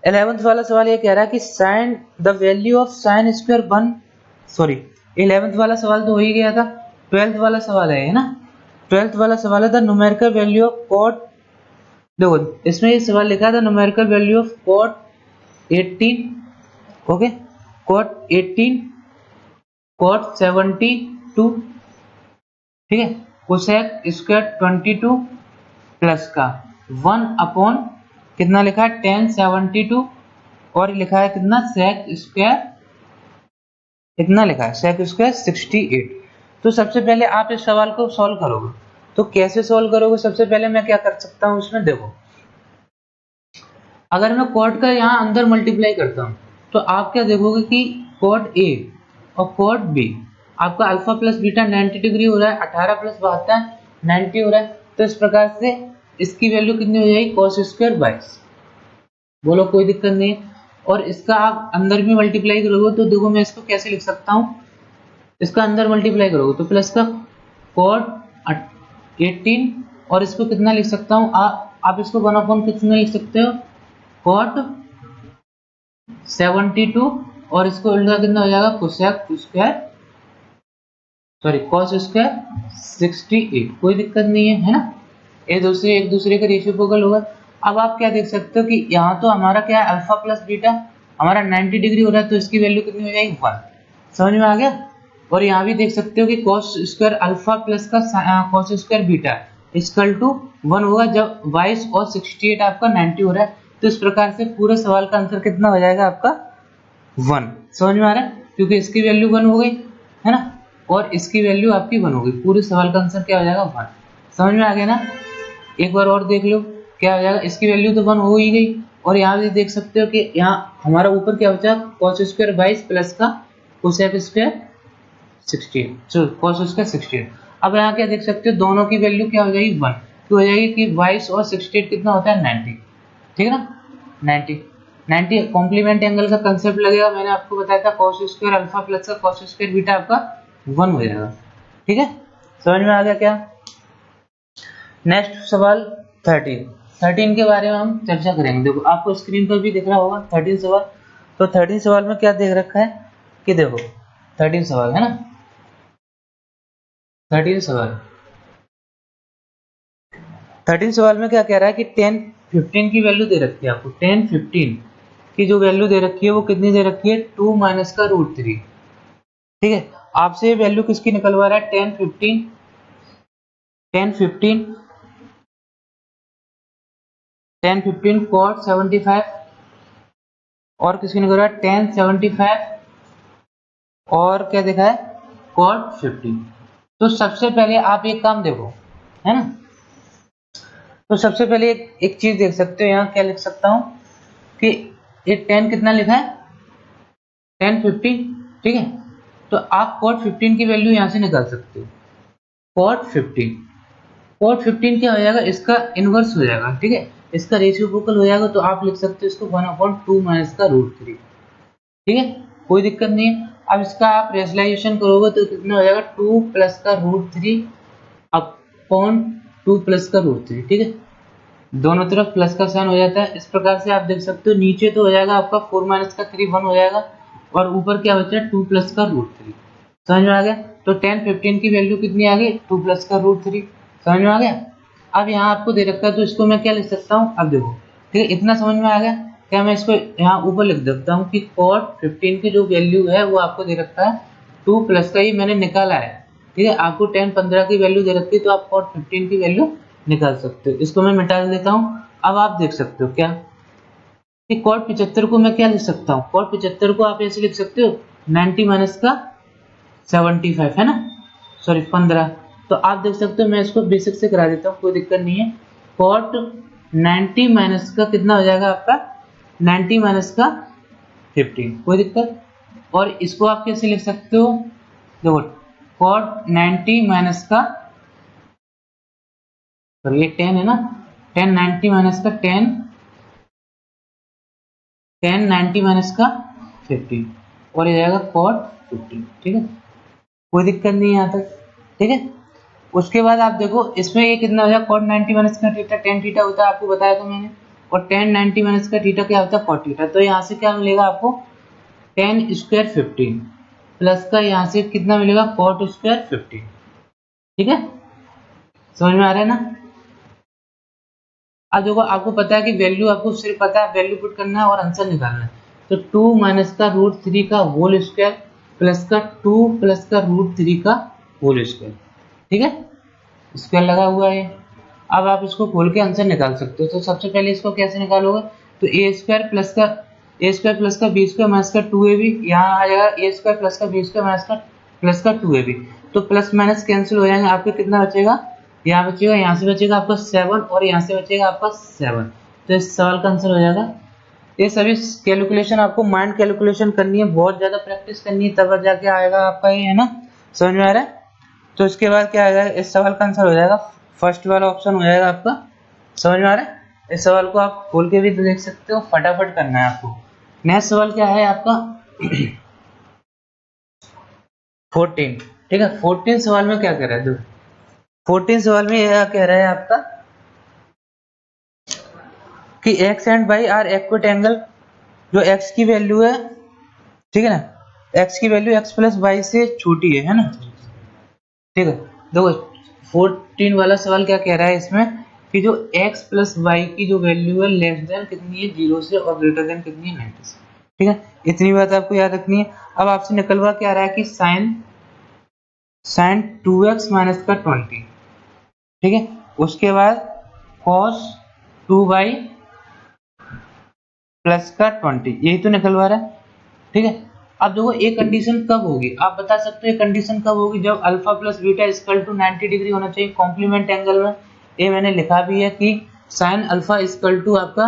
11th वाला सवाल ये कह रहा है कि sine the value of sine square 1, sorry 11th वाला सवाल तो हो ही गया था, 12th वाला सवाल है ना। 12th वाला सवाल है the numerical value of cot, देखो इसमें ये सवाल लिखा था numerical value of cot 18, okay, cot 18, cot 72, ठीक है, कोसेक स्क्वायर 22 प्लस का 1 अपॉन कितना लिखा है 1072, और लिखा है कितना सेक स्क्वायर, कितना लिखा है सेक स्क्वायर 68। तो सबसे पहले आप इस सवाल को सॉल्व करोगे, तो कैसे सॉल्व करोगे, सबसे पहले मैं क्या कर सकता हूँ इसमें, देखो अगर मैं कॉट का यहाँ अंदर मल्टीप्लाई करता हूँ, तो आप क्या देखोगे कि कॉट ए और कॉट बी आपका अल्फा प्लस बीटा 90 डिग्री हो रहा है, 18 प्लस 72 90 हो रहा है। तो इस प्रकार से इसकी वैल्यू कितनी हो जाएगी कॉस स्क्वायर 22, बोलो कोई दिक्कत नहीं है। और इसका आप अंदर भी मल्टीप्लाई करोगे, तो देखो मैं इसको कैसे लिख सकता हूँ, इसका अंदर मल्टीप्लाई करोगे तो प्लस का कॉट 18, और इसको कितना लिख सकता हूँ, आप इसको 1/, कितना लिख सकते हो कॉट 72, और इसको उल्टा कितना हो जाएगा cosec square, sorry cos square 68, कोई दिक्कत नहीं है, है ना। एक दूसरे का रेसिप्रोकल होगा। अब आप क्या देख सकते हो कि यहाँ तो हमारा क्या है अल्फा प्लस बीटा हमारा 90 डिग्री हो रहा है, तो इसकी वैल्यू कितनी हो जाएगी 1, समझ में आ गया। और यहाँ भी देख सकते हो कि cos स्क्वायर अल्फा प्लस का cos square beta equal to 1 होगा, जब 22 और 68 आपका 90 हो रहा है। तो इस प्रकार से पूरे सवाल का आंसर कितना हो जाएगा आपका 1, समझ में आ रहा है, क्योंकि इसकी वैल्यू 1 हो गई है ना, और इसकी वैल्यू आपकी 1 हो गई, पूरे सवाल का आंसर क्या हो जाएगा 1, समझ में आ गया ना। एक बार और देख लो क्या हो जाएगा, इसकी वैल्यू तो 1 हो ही गई, और यहाँ भी देख सकते हो कि यहाँ हमारा ऊपर क्या बचा cos स्क्वायर 22 प्लस का कोसेक स्क्वायर 16, cos स्क्वायर 16। अब यहाँ क्या देख सकते हो दोनों की वैल्यू क्या हो जाएगी 1, तो हो जाएगी कि 22 और 68 कितना होता है 90, ठीक है ना। 90 कॉम्प्लीमेंट एंगल का कंसेप्ट लगेगा, मैंने आपको बताया था cos स्क्वायर अल्फा प्लस का cos स्क्वायर बीटा आपका 1 हो जाएगा, ठीक है, समझ में आ गया क्या। नेक्स्ट सवाल 13 के बारे में हम चर्चा करेंगे। देखो आपको स्क्रीन पर भी दिख रहा होगा 13 सवाल। तो 13 सवाल में क्या देख रखा है कि देखो 13 सवाल है ना, 13 सवाल 13 सवाल में क्या कह रहा है कि 10 15 की वैल्यू दे रखी है आपको, 10 15 की जो वैल्यू दे रखी है वो कितनी दे रखी है 2 माइनस का √3, ठीक है। आपसे ये वैल्यू किसकी निकलवा रहा है 10 15 cot 75, और किसकी निकल रहा है 10 75, और क्या देखा है cot 50। तो सबसे पहले आप एक काम देखो, है ना, तो सबसे पहले एक चीज देख सकते हो, यहाँ क्या लिख सकता हूँ कि ये 10 कितना लिखा है, 10 15, ठीक है। तो आप कॉट 15 की वैल्यू यहाँ से निकाल सकते हो। कॉट 15 क्या हो जाएगा, इसका इनवर्स हो जाएगा, ठीक है, इसका रेसिप्रोकल हो जाएगा। तो आप लिख सकते हो इसको 1/2 माइनस का √3, ठीक है, कोई दिक्कत नहीं है। अब इसका आप रेशनलाइजेशन करोगे तो कितना हो जाएगा, 2 प्लस का √3 अपॉन 2 प्लस का √3, ठीक है, दोनों तरफ प्लस का साइन हो जाता है। इस प्रकार से आप देख सकते हो, नीचे तो हो जाएगा आपका 4 माइनस का 3 1 हो जाएगा, और ऊपर क्या बचा है 2 प्लस का √3। समझ में आ गया। तो 10 15 की वैल्यू कितनी आ गई, 2 प्लस का √3। समझ में आ गया। अब यहाँ आपको दे रखा है तो इसको मैं क्या लिख सकता हूँ, अब देखो, ठीक है, इतना समझ में आ गया। क्या मैं इसको यहाँ ऊपर लिख देता हूँ कि कॉट 15 की जो वैल्यू है वो आपको दे रखा है 2 प्लस का, ये मैंने निकाला है, ठीक है। आपको 10 15 की वैल्यू दे रखी है तो आप कॉट 15 की वैल्यू निकाल सकते हो। इसको मैं मिटा देता हूँ। अब आप देख सकते हो क्या कि कॉट 75 को मैं क्या लिख सकता हूँ, कॉट 75 को आप ऐसे लिख सकते हो 90 माइनस का 75, है ना, सॉरी 15। तो आप देख सकते हो, मैं इसको बेसिक से करा देता हूँ, कोई दिक्कत नहीं है। कॉट 90 माइनस का कितना हो जाएगा आपका, 90 माइनस का 15, कोई दिक्कत। और इसको आप कैसे लिख सकते हो, देखो कॉट 90 माइनस का, सॉरी ये 10 है ना, 10 90 माइनस का 10 90 माइनस का 15, और ये जाएगा कॉट 15, ठीक है, कोई दिक्कत नहीं है यहाँ तक, ठीक है। उसके बाद आप देखो इसमें ये कितना हो जाएगा, कॉट 90 माइनस का थीटा, टेन थीटा होता है, आपको बताया था मैंने, और टेन 90 माइनस का थीटा क्या होता है, कॉट थीटा। तो यहाँ से क्या मिलेगा आपको, 10 स्क्वायर 15 प्लस का यहाँ से कितना मिलेगा, कॉट स्क्वायर 15, ठीक है, समझ में आ रहा है ना। अब देखो आपको पता है कि वैल्यू, आपको सिर्फ पता है वैल्यू पुट करना है और आंसर निकालना है। तो 2 माइनस का √3 का होल स्क्वायर प्लस का 2 प्लस का √3 का होल स्क्वायर, ठीक है, स्क्वायर लगा हुआ है। अब आप इसको खोल के आंसर निकाल सकते हो। तो सबसे पहले इसको कैसे निकालोगे, तो ए स्क्वायर प्लस का बी स्क्वायर माइनस का 2ab, यहाँ आ जाएगा ए स्क्वायर प्लस का बी स्क्वायर माइनस का प्लस का 2ab। तो प्लस माइनस कैंसिल हो जाएंगे, आपको कितना बचेगा, यहाँ बचेगा, यहाँ से बचेगा आपका 7 और यहाँ से बचेगा आपका 7। तो इस सवाल का आंसर हो जाएगा। ये सभी कैलकुलेशन आपको माइंड कैलकुलेशन करनी है, बहुत ज्यादा प्रैक्टिस करनी है, तब जाके आएगा आपका ये, है ना, समझ में आ रहा है। तो इसके बाद क्या आएगा, इस सवाल का आंसर हो जाएगा फर्स्ट वाला ऑप्शन हो जाएगा आपका। समझ में आ रहा है। इस सवाल को आप खोल के भी तो देख सकते हो, फटाफट करना है आपको। नेक्स्ट सवाल क्या है आपका 14, ठीक है। 14 सवाल में क्या कह रहा है, देखो 14 सवाल में यह कह रहा है आपका कि x and y are equate angle, जो x की वैल्यू है, ठीक है ना, x की वैल्यू x प्लस वाई से छोटी है ना, ठीक है। देखो 14 वाला सवाल क्या कह रहा है इसमें कि जो x प्लस वाई की जो वैल्यू है लेस देन कितनी है 0 से, और ग्रेटर देन कितनी है 90 से, ठीक है, इतनी बात आपको याद रखनी है। अब आपसे निकलवा क्या रहा है कि साइन 2x माइनस का 20, ठीक है, उसके बाद cos 2y प्लस का 20, यही तो निकलवा रहा है, ठीक है। अब देखो ये कंडीशन कब होगी, आप बता सकते हो ये कंडीशन कब होगी, जब alpha plus beta equal to 90 degree होना चाहिए कॉम्प्लीमेंट एंगल में। ये मैंने लिखा भी है कि साइन अल्फा इक्वल टू आपका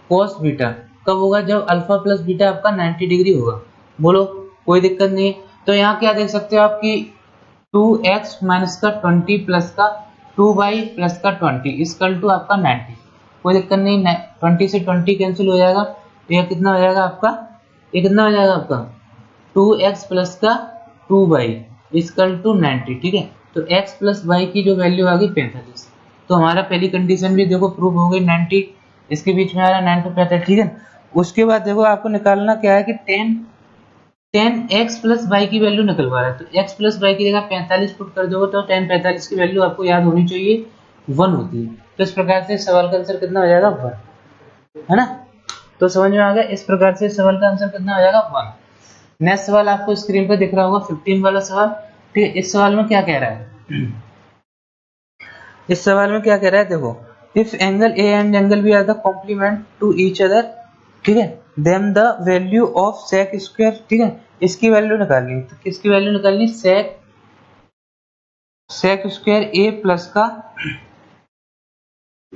कॉस बीटा कब होगा, जब अल्फा प्लस बीटा आपका 90 डिग्री होगा। बोलो, कोई दिक्कत नहीं है। तो यहाँ क्या देख सकते हो आप कि 2x माइनस का 20 प्लस का 2y प्लस का 20 इक्वल टू आपका 90, कोई दिक्कत नहीं, 20 से 20 कैंसिल हो जाएगा, तो यह कितना हो जाएगा आपका, ये कितना हो जाएगा आपका 2x प्लस का 2y इक्वल टू 90, ठीक है। तो x प्लस वाई की जो वैल्यू आ गई 45। तो हमारा पहली कंडीशन भी देखो प्रूव हो गई, 90 इसके बीच में आ रहा है 9 to 45, ठीक है। उसके बाद देखो आपको निकालना क्या है कि 10 x प्लस वाई की वैल्यू निकलवा रहा है। तो x प्लस वाई की जगह 45 पुट कर दोगे तो 10 45 की वैल्यू आपको याद होनी चाहिए 1 होती है। तो इस प्रकार से सवाल का आंसर कितना हो जाएगा 1, है ना। तो समझ में आ गया, इस प्रकार से सवाल का आंसर कितना हो जाएगा 1। नेक्स्ट सवाल आपको स्क्रीन पर दिख रहा होगा 15 वाला सवाल, ठीक है। इस सवाल में क्या कह रहा है इस सवाल में क्या कह रहा है, देखो if angle A and angle B are the complement to each other, ठीक है, then the value of sec square, ठीक है, इसकी वैल्यू निकालनी। तो किसकी वैल्यू निकालनी, सेक स्क्वायर ए प्लस का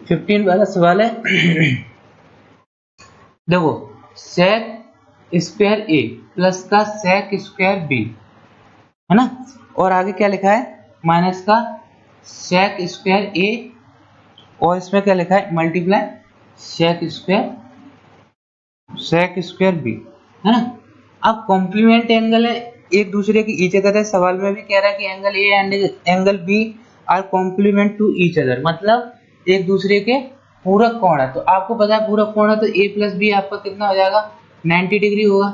15 वाला सवाल है। देखो sec स्क्वायर ए प्लस का sec स्क्वायर बी है ना, और आगे क्या लिखा है माइनस का sec स्क्वायर ए, और इसमें क्या लिखा है मल्टीप्लाई sec स्क्वायर बी है ना। अब कॉम्प्लीमेंट एंगल है एक दूसरे की ईच अदर है, सवाल में भी कह रहा है कि angle A and angle B are complement to each other, मतलब एक दूसरे के पूरक कोण है। तो आपको पता है पूरक कोण है तो ए प्लस बी आपका कितना हो जाएगा 90 डिग्री होगा।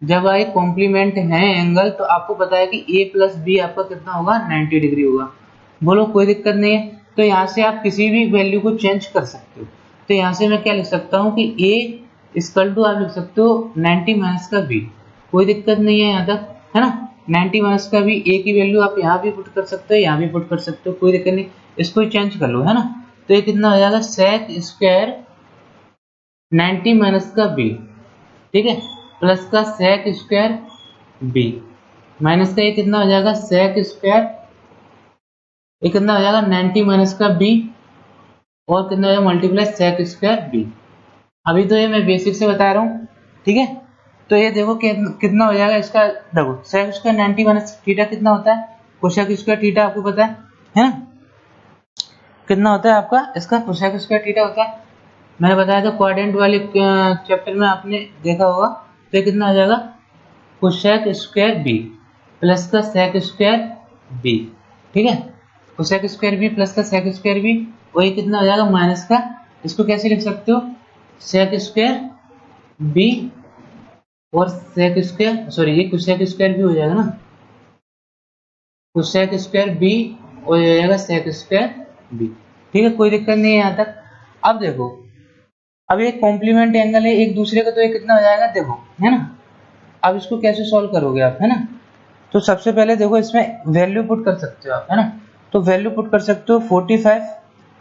जब ये कॉम्प्लीमेंट है एंगल तो आपको पता है कि ए प्लस बी आपका कितना होगा 90 डिग्री होगा। बोलो कोई दिक्कत नहीं है। तो यहाँ से आप किसी भी वैल्यू को चेंज कर सकते हो। तो यहाँ से मैं क्या लिख सकता हूँ कि ए इक्वल टू आप लिख सकते हो 90 माइनस का बी, कोई दिक्कत नहीं है यहाँ तक, है ना। 90 माइनस का बी ए की वैल्यू आप यहाँ भी पुट कर सकते हो, यहाँ भी पुट कर सकते हो, कोई दिक्कत नहीं, इसको ही चेंज कर लो, है ना। तो ये कितना हो जाएगा सेक स्क्वायर 90 माइनस का बी, ठीक है, प्लस का सेक स्क्वायर बी माइनस का ये कितना हो जाएगा सेक स्क्वायर, ये कितना हो जाएगा 90 माइनस का बी और कितना हो जाएगा मल्टीप्लाई सेक स्क्वायर बी। अभी तो ये मैं बेसिक से बता रहा हूँ, ठीक है। तो ये देखो कितना हो जाएगा इसका, देखो सेक स्क्वायर 90 माइनस थीटा कितना होता है, कोसेक स्क्वायर थीटा आपको पता है ना, कितना होता है आपका इसका कोसेक स्क्वायर थीटा होता है, मैंने बताया था क्वाड्रेंट वाले चैप्टर में आपने देखा होगा। तो ये कितना हो जाएगा कोसेक स्क्वायर बी प्लस का सेक स्क्वायर बी, ठीक है, कोसेक स्क्वायर बी प्लस का सेक स्क्वायर बी, वही कितना हो जाएगा माइनस का, इसको कैसे लिख सकते हो सेक स्क्वायर बी और सेक स्क्वायर, सॉरी ये कोसेक स्क्वायर बी हो जाएगा ना, कोसेक स्क्वायर बी और हो जाएगा सेक स्क्वायर बी, ठीक है, कोई दिक्कत नहीं है यहाँ तक। अब देखो अब ये कॉम्प्लीमेंट एंगल है एक दूसरे का, तो ये कितना हो जाएगा देखो, है ना। अब इसको कैसे सॉल्व करोगे आप, है ना। तो सबसे पहले देखो इसमें वैल्यू पुट कर सकते हो आप, है ना। तो वैल्यू पुट कर सकते हो 45,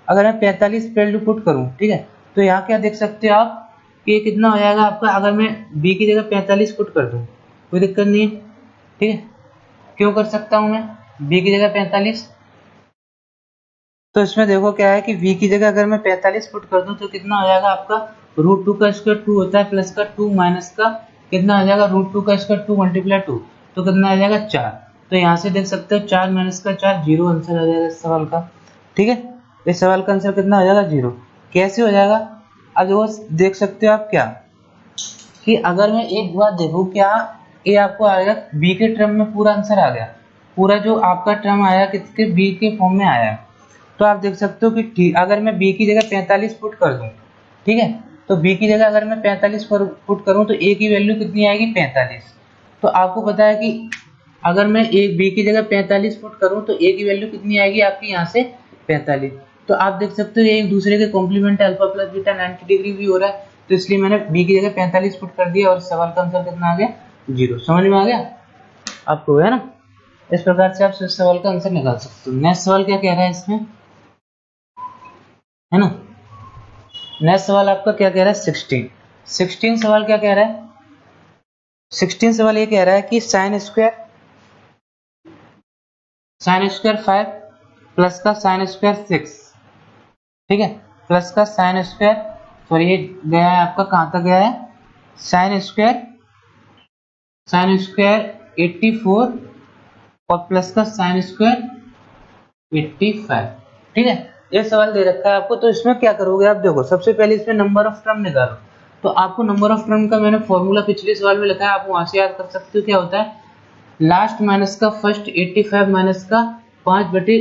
अगर मैं 45 वैल्यू पुट करूँ, ठीक है, तो यहाँ क्या देख सकते हो आप कि ये कितना हो जाएगा आपका, अगर मैं बी की जगह 45 पुट कर दूँ कोई दिक्कत नहीं है, ठीक है, क्यों कर सकता हूँ मैं बी की जगह 45। तो इसमें देखो क्या है कि v की जगह अगर मैं 45 पुट कर दूं तो कितना हो जाएगा आपका √2 का स्क्वायर 2 होता है प्लस का 2 माइनस का कितना आ जाएगा √2 का स्क्वायर 2 मल्टीप्लाई 2, तो कितना आ जाएगा 4। तो यहाँ से देख सकते हो 4 माइनस का 4 जीरो आंसर आ जाएगा इस सवाल का, ठीक है। इस सवाल का आंसर कितना हो जाएगा जीरो। कैसे हो जाएगा, अब वो देख सकते हो आप क्या कि अगर मैं एक बार देखूँ क्या ये आपको आएगा बी के टर्म में पूरा आंसर आ गया, पूरा जो आपका टर्म आया किसके बी के फॉर्म में आया। तो आप देख सकते हो कि अगर मैं b की जगह 45 पुट कर दूं, ठीक है, तो b की जगह अगर मैं 45 पुट करूं तो a की वैल्यू कितनी आएगी 45। तो आपको पता है कि अगर मैं एक b की जगह 45 पुट करूं तो a की वैल्यू कितनी आएगी आपकी यहाँ से 45। तो आप देख सकते हो ये एक दूसरे के complement alpha plus beta 90 degree भी हो रहा है, तो इसलिए मैंने b की जगह 45 पुट कर दिया और सवाल का आंसर कितना आ गया जीरो। समझ में आ गया आपको, है ना। इस प्रकार से आप इस सवाल का आंसर निकाल सकते हो। नेक्स्ट सवाल क्या कह रहा है इसमें, है ना। नेक्स्ट सवाल आपका क्या कह रहा है 16 सवाल क्या कह रहा है, 16 सवाल ये कह रहा है कि साइन स्क्वायर 5 प्लस का साइन स्क्वायर 6, ठीक है, प्लस का साइन स्क्वायर, सॉरी ये गया है आपका कहाँ तक गया है साइन स्क्वायर 84 और प्लस का साइन स्क्वायर 85, ठीक है। ये सवाल दे रखा है आपको, तो इसमें क्या करोगे आप देखो सबसे पहले इसमें नंबर ऑफ टर्म निकालो। तो आपको नंबर ऑफ टर्म का मैंने फॉर्मूला पिछले सवाल में लिखा है, आप वहां से याद कर सकते हो क्या होता है लास्ट माइनस का फर्स्ट 85 माइनस का 5 बटे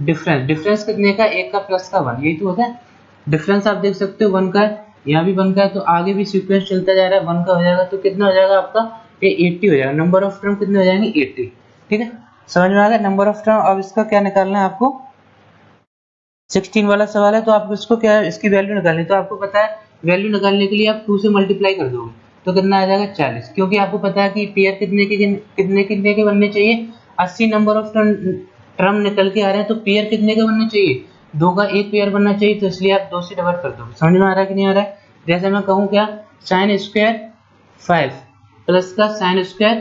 डिफरेंस कितने का एक का प्लस का 1, यही तो होता है डिफरेंस। आप देख सकते हो 1 का है, यहाँ भी 1 का है, तो आगे भी सीक्वेंस चलता जा रहा है 1 का हो जाएगा, तो कितना हो जाएगा आपका ये 80 हो जाएगा। नंबर ऑफ टर्म कितने हो जाएंगे 80, ठीक है, समझ में आ गया नंबर ऑफ टर्म। अब इसका क्या निकालना है आपको 16 वाला सवाल है, तो आपको इसको क्या है इसकी वैल्यू निकालनी, तो आपको पता है वैल्यू निकालने के लिए आप 2 से मल्टीप्लाई कर दोगे तो कितना आ जाएगा 40, क्योंकि आपको पता है कि पेयर कितने के बनने चाहिए 80 नंबर ऑफ टर्म निकल के आ रहे हैं, तो पेयर कितने के बनने चाहिए 2 का एक पेयर बनना चाहिए, तो इसलिए आप 2 से डिवाइड कर दोगे। समझ में आ रहा है कि नहीं आ रहा है। जैसे मैं कहूँ क्या साइन स्क्वायर 5 प्लस का साइन स्क्वायर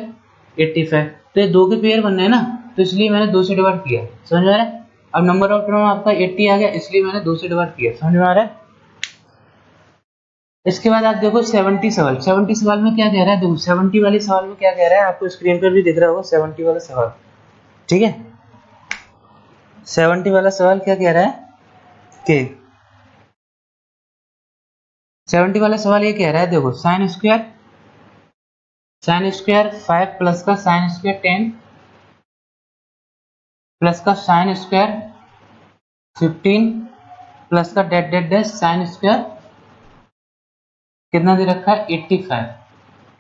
85, तो ये 2 के पेयर बनने हैं ना, तो इसलिए मैंने 2 से डिवाइड किया। समझ में आ रहा है। अब नंबर ऑफ टर्म आपका 80 आ गया, इसलिए मैंने 2 से डिवाइड किया। समझ में आ रहा है? इसके बाद आप देखो 70 सवाल। 70 सवाल में क्या कह रहा है, देखो 70 वाले सवाल में क्या कह रहा है, आपको स्क्रीन पर भी दिख रहा होगा 70 वाला सवाल। ठीक है, 70 वाला सवाल क्या कह रहा है कि 70 वाला सवाल ये कह रहा है, देखो साइन स्क्वायर 5 प्लस का साइन स्क्वायर 10 प्लस का साइन स्क्वायर 15 प्लस का dot dot dot sine square कितना दे रखा है 85।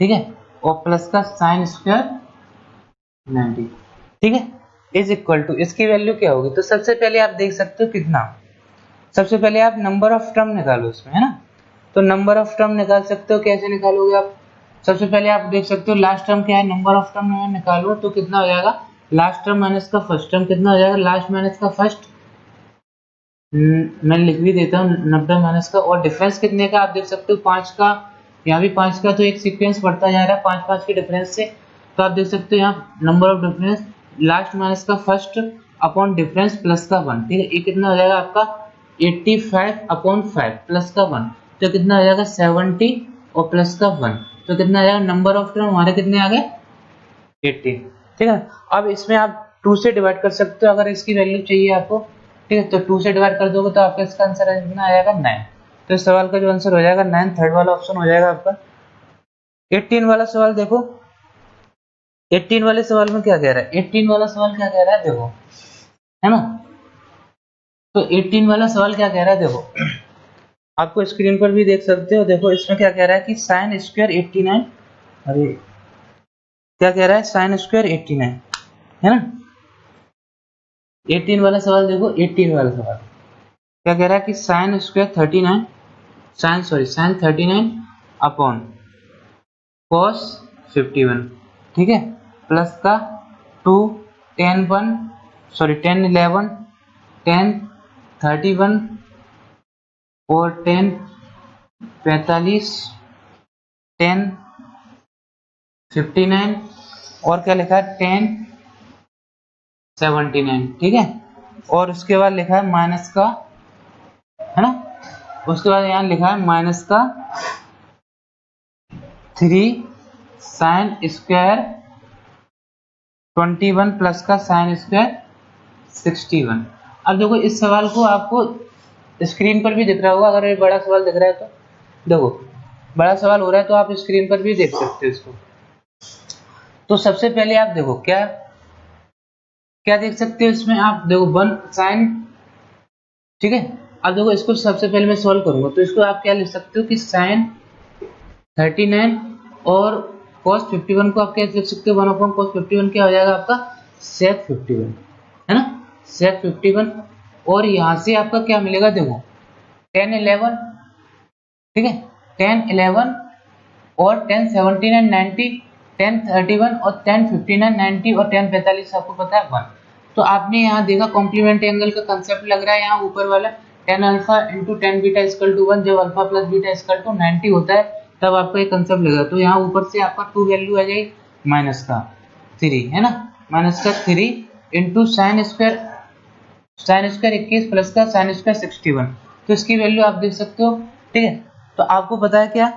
ठीक है, और प्लस का साइन स्क्वायर 90। ठीक है, इज इक्वल टू, इसकी वैल्यू क्या होगी? तो सबसे पहले आप देख सकते हो कितना, सबसे पहले आप नंबर ऑफ टर्म निकालो इसमें, है ना। तो नंबर ऑफ टर्म निकाल सकते हो, कैसे निकालोगे आप? सबसे पहले आप देख सकते हो लास्ट टर्म क्या है, नंबर ऑफ टर्म में निकालो तो कितना हो जाएगा, लास्ट टर्म माइनस का फर्स्ट टर्म कितना हो जाएगा, लास्ट माइनस का फर्स्ट, मैं लिख भी देता हूँ 90 माइनस का, और डिफरेंस कितने का आप देख सकते हो 5 का, यहाँ भी 5 का, तो एक सीक्वेंस बढ़ता जा रहा है 5 के डिफरेंस से। तो आप देख सकते हो यहाँ number of difference last minus का फर्स्ट अपॉन डिफरेंस प्लस का 1। ठीक है, ये कितना हो जाएगा आपका 85/5 प्लस का 1, तो कितना हो जाएगा 70 और प्लस का 1, तो कितना आ जाएगा, नंबर ऑफ टर्म हमारे कितने आ गए 80। ठीक है, अब इसमें आप 2 से डिवाइड कर सकते हो अगर इसकी वैल्यू चाहिए आपको। ठीक है, तो 2 से डिवाइड कर दोगे तो आपका इसका आंसर कितना आ जाएगा 9। तो इस सवाल का जो आंसर हो जाएगा 9, थर्ड वाला ऑप्शन हो जाएगा आपका। 18 वाला सवाल देखो, 18 वाले सवाल में क्या कह रहा है, 18 वाला सवाल क्या कह रहा है देखो, है ना। तो 18 वाला सवाल क्या कह रहा है देखो, आपको स्क्रीन पर भी देख सकते हो। देखो इसमें क्या कह रहा है कि साइन स्क्वायर 89, अरे क्या कह रहा है, साइन स्क्वायर 89, है ना। 18 वाला सवाल देखो, 18 वाला सवाल क्या कह रहा है कि sine square 39, sine 39 upon cos 51। ठीक है, प्लस का 2 10 11 10 31 और 10 45 10 59 और क्या लिखा है 10 79। ठीक है, और उसके बाद लिखा है माइनस का, है ना, उसके बाद यहाँ लिखा है माइनस का 3 साइन स्क्वायर 21 प्लस का साइन स्क्वायर 61। अब देखो इस सवाल को आपको स्क्रीन पर भी दिख रहा होगा, अगर ये बड़ा सवाल दिख रहा है तो देखो बड़ा सवाल हो रहा है तो आप स्क्रीन पर भी देख सकते हो इसको। तो सबसे पहले आप देखो क्या क्या देख सकते हो इसमें, आप देखो 1 साइन। ठीक है, अब देखो इसको सबसे पहले मैं सॉल्व करूंगा, तो इसको आप क्या लिख सकते हो कि साइन 39 और cos 51 को आप क्या लिख सकते हो, 1 अपॉन cos 51 क्या हो जाएगा आपका sec 51, है ना, sec 51। और यहाँ से आपका क्या मिलेगा देखो 10 11, ठीक है, 10 11 और 10 79 90 10 31 और 10 59 90 और 10 45 आपको पता है 1। तो आपने यहाँ देखा कॉम्प्लीमेंट एंगल का कंसेप्ट लग रहा है, यहाँ ऊपर वाला 10 alpha into 10 beta equal to 1, जब alpha plus beta equal to 90 होता है तब आपका एक कंसेप्ट लगेगा। तो यहाँ ऊपर से आपका 2 वैल्यू आ जाएगी माइनस का 3, है ना, माइनस का 3 इंटू साइन स्क्वायर 21 प्लस का साइन स्क्वायर 61, तो इसकी वैल्यू आप देख सकते हो। ठीक है, तो आपको पता है क्या